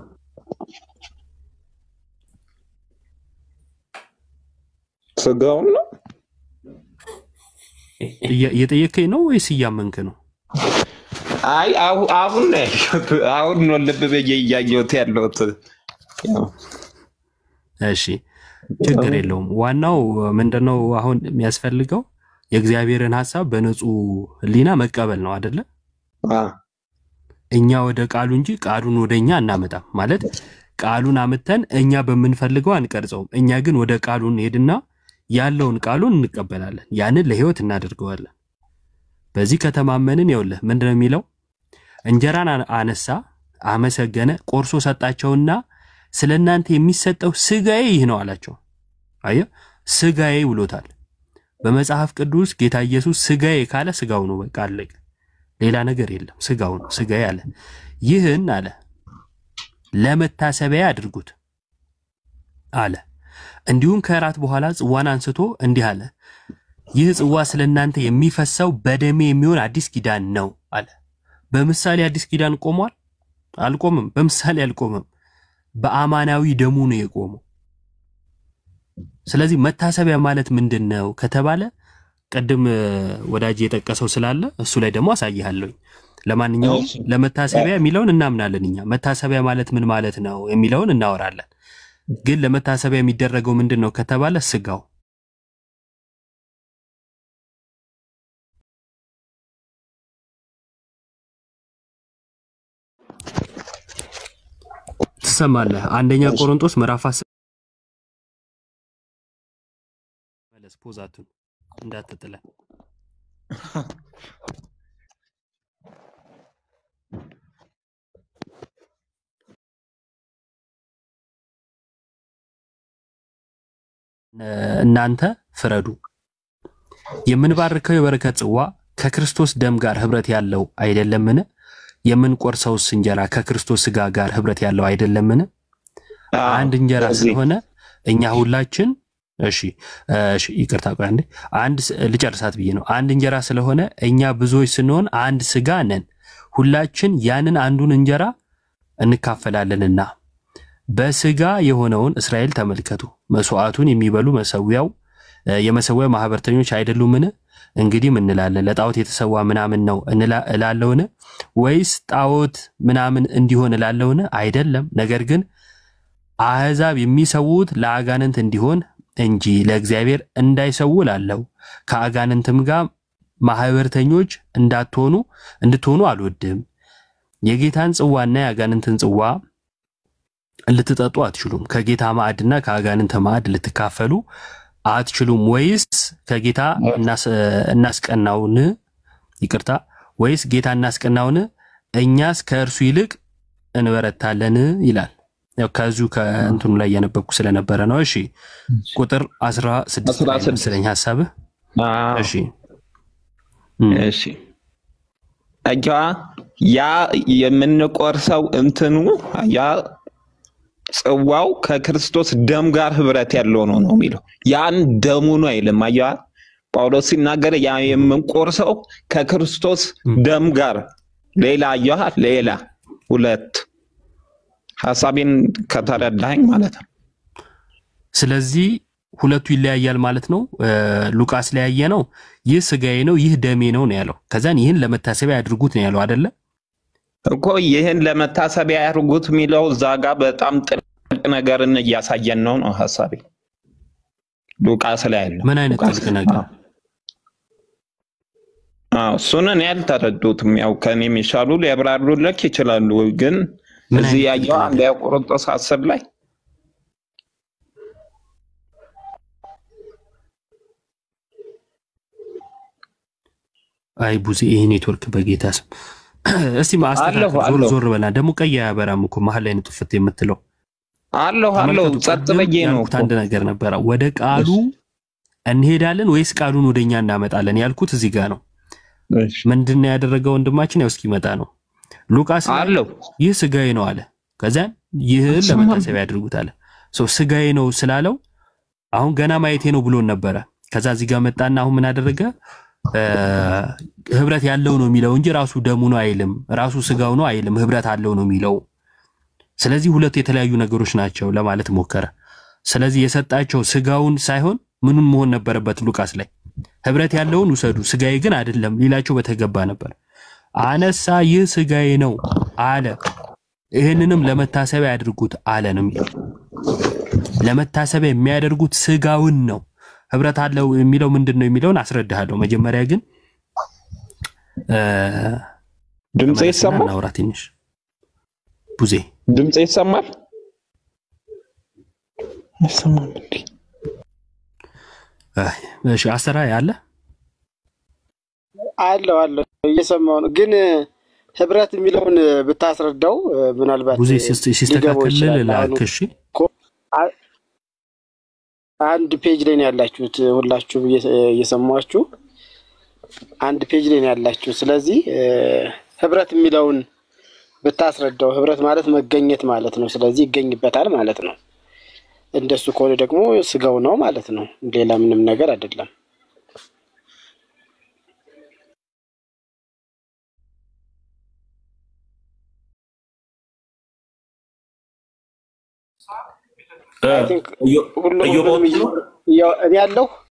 ስጋውን ነው። እየጠየከኝ ነው ወይስ እያመንክ ነው? አይ አሁን ነው ልብ ብዬ እያየሁት ያለሁት። እሺ ችግር የለውም። ዋናው ምንድነው አሁን የሚያስፈልገው የእግዚአብሔርን ሐሳብ በንጹህ ሕሊና መቀበል ነው አይደለ? እኛ ወደ ቃሉ እንጂ ቃሉን ወደኛ እናመጣም። ማለት ቃሉን አመተን እኛ በመንፈልገው አንቀርጸውም። እኛ ግን ወደ ቃሉ እንሄድና ያለውን ቃሉን እንቀበላለን። ያንን ለህይወት እናደርገዋለን። በዚህ ከተማመንን ይኸውልህ ምንድነው የሚለው? እንጀራን አነሳ፣ አመሰገነ፣ ቆርሶ ሰጣቸውና ስለናንተ የሚሰጠው ስጋዬ ይህ ነው አላቸው። አየህ ስጋዬ ብሎታል። በመጽሐፍ ቅዱስ ጌታ ኢየሱስ ስጋዬ ካለ ስጋው ነው፣ በቃ አለቀ። ሌላ ነገር የለም። ስጋው ነው፣ ስጋዬ አለ። ይህን አለ ለመታሰቢያ አድርጉት አለ። እንዲሁም ከራት በኋላ ጽዋን አንስቶ እንዲህ አለ፣ ይህ ጽዋ ስለናንተ የሚፈሰው በደሜ የሚሆን አዲስ ኪዳን ነው አለ። በምሳሌ አዲስ ኪዳን ቆሟል? አልቆምም። በምሳሌ አልቆምም። በአማናዊ ደሙ ነው የቆመው። ስለዚህ መታሰቢያ ማለት ምንድነው ከተባለ ቀደም ወዳጅ የጠቀሰው ስላለ እሱ ላይ ደግሞ አሳይሃለሁ። ለማንኛውም ለመታሰቢያ የሚለውን እናምናለን እኛ። መታሰቢያ ማለት ምን ማለት ነው የሚለውን እናወራለን። ግን ለመታሰቢያ የሚደረገው ምንድነው ከተባለ ስጋው ትሰማለህ? አንደኛ ቆሮንቶስ ምዕራፍ 10 መለስ ፖዛቱን እንዳትጥለ እናንተ ፍረዱ። የምንባርከው የበረከት ጽዋ ከክርስቶስ ደም ጋር ህብረት ያለው አይደለምን? የምንቆርሰውስ እንጀራ ከክርስቶስ ስጋ ጋር ህብረት ያለው አይደለምን? አንድ እንጀራ ስለሆነ እኛ ሁላችን እሺ ይቅርታ ቆይ አንዴ አንድ ልጨርሳት ብዬ ነው። አንድ እንጀራ ስለሆነ እኛ ብዙዎች ስንሆን አንድ ስጋ ነን። ሁላችን ያንን አንዱን እንጀራ እንካፈላለንና በስጋ የሆነውን እስራኤል ተመልከቱ። መስዋዕቱን የሚበሉ የመሰዊያው ማህበርተኞች አይደሉምን? እንግዲህ ምን እንላለን? ለጣዖት የተሰዋ ምናምን ነው እላለውን? ወይስ ጣዖት ምናምን እንዲሆን እላለውን? አይደለም። ነገር ግን አሕዛብ የሚሰዉት ለአጋንንት እንዲሆን እንጂ ለእግዚአብሔር እንዳይሰዉ እላለሁ። ከአጋንንትም ጋር ማህበርተኞች እንድትሆኑ አልወድም። የጌታን ጽዋና የአጋንንትን ጽዋ ልትጠጡ አትችሉም። ከጌታ ማዕድና ከአጋንንት ማዕድ ልትካፈሉ አትችሉም። ወይስ ከጌታ እናስቀናውን ይቅርታ ወይስ ጌታ እናስቀናውን እኛስ ከእርሱ ይልቅ እንበረታለን ይላል። ያው ከዚሁ ከእንትኑ ላይ ያነበብኩ ስለነበረ ነው። እሺ ቁጥር 16 ስለኛ ሐሳብ እሺ እሺ ያ የምንቆርሰው እንትኑ ያ ጽዋው ከክርስቶስ ደም ጋር ህብረት ያለው ነው የሚለው። ያን ደሙ ነው አይልም። ጳውሎስ ሲናገር ያ የምንቆርሰው ከክርስቶስ ደም ጋር ሌላ ሁለት ሐሳቤን ከተረዳኸኝ ማለት ነው። ስለዚህ ሁለቱ ይለያያል ማለት ነው። ሉቃስ ላይ ያየ ነው ይህ ስጋዬ ነው ይህ ደሜ ነው ያለው። ከዛን ይህን ለመታሰቢያ ያድርጉት ነው ያለው አይደለ እኮ። ይህን ለመታሰቢያ ያድርጉት የሚለው ዛጋ በጣም ጥልቅ ነገርን እያሳየን ነው ሐሳቤ ሉቃስ ላይ ያለው። ምን አይነት ጥልቅ ነገር? እሱን እኔ አልተረዱትም። ያው ከኔ የሚሻሉ ሊያብራሩልህ ይችላሉ። ግን እዚህ ያየው አንደኛ ቆሮንቶስ 10 ላይ አይ ቡዜ ይሄ ኔትወርክ በጌታ ስም እስቲ ማስተካከል ዞር በላ ደግሞ ቀይ ያበራም እኮ መሀል ላይ ንጥፍት የምትለው አለው ጸጥ በየ ነው እኮ አንድ ነገር ነበር። ወደ ቃሉ እንሄዳለን ወይስ ቃሉን ወደኛ እናመጣለን ያልኩት እዚህ ጋር ነው። ምንድነው ያደረገው ወንድማችን? ያው እስኪመጣ ነው ሉቃስ አለው ይህ ስጋዬ ነው አለ። ከዛን ይህ ለመታሰቢያ ያድርጉት አለ። ስጋዬ ነው ስላለው አሁን ገና ማየቴ ነው ብሎን ነበረ። ከዛ እዚህ ጋር መጣና አሁን ምን አደረገ? ህብረት ያለው ነው የሚለው እንጂ ራሱ ደሙ ነው አይልም፣ ራሱ ስጋው ነው አይልም፣ ህብረት አለው ነው የሚለው። ስለዚህ ሁለት የተለያዩ ነገሮች ናቸው ለማለት ሞከረ። ስለዚህ የሰጣቸው ስጋውን ሳይሆን ምኑን መሆን ነበረበት? ሉቃስ ላይ ህብረት ያለውን ውሰዱ ስጋዬ ግን አይደለም ሊላቸው በተገባ ነበር። አነሳ ይህ ስጋዬ ነው አለ። ይሄንንም ለመታሰቢያ ያድርጉት አለ ነው የሚለው። ለመታሰቢያ የሚያደርጉት ስጋውን ነው። ህብረት አለው የሚለው ምንድነው የሚለውን አስረዳሃለሁ። መጀመሪያ ግን ድምጽ ይሰማል? አውራ ትንሽ ቡዜ ድምጽ ይሰማል? ይሰማል እንዴ? እሺ አሰራ ያለ አለው እየሰማው ነው። ግን ህብረት የሚለውን ብታስረዳው ምናልባት ቡዜ ሲስተካከል ላክሽ አንድ ፔጅ ላይ ነው ያላችሁት ሁላችሁም እየሰማችሁ አንድ ፔጅ ላይ ነው ያላችሁ። ስለዚህ ህብረት የሚለውን ብታስረዳው ህብረት ማለት መገኘት ማለት ነው። ስለዚህ ይገኝበታል ማለት ነው። እንደሱ ከሆነ ደግሞ ስጋው ነው ማለት ነው። ሌላ ምንም ነገር አይደለም። እኔ ያለው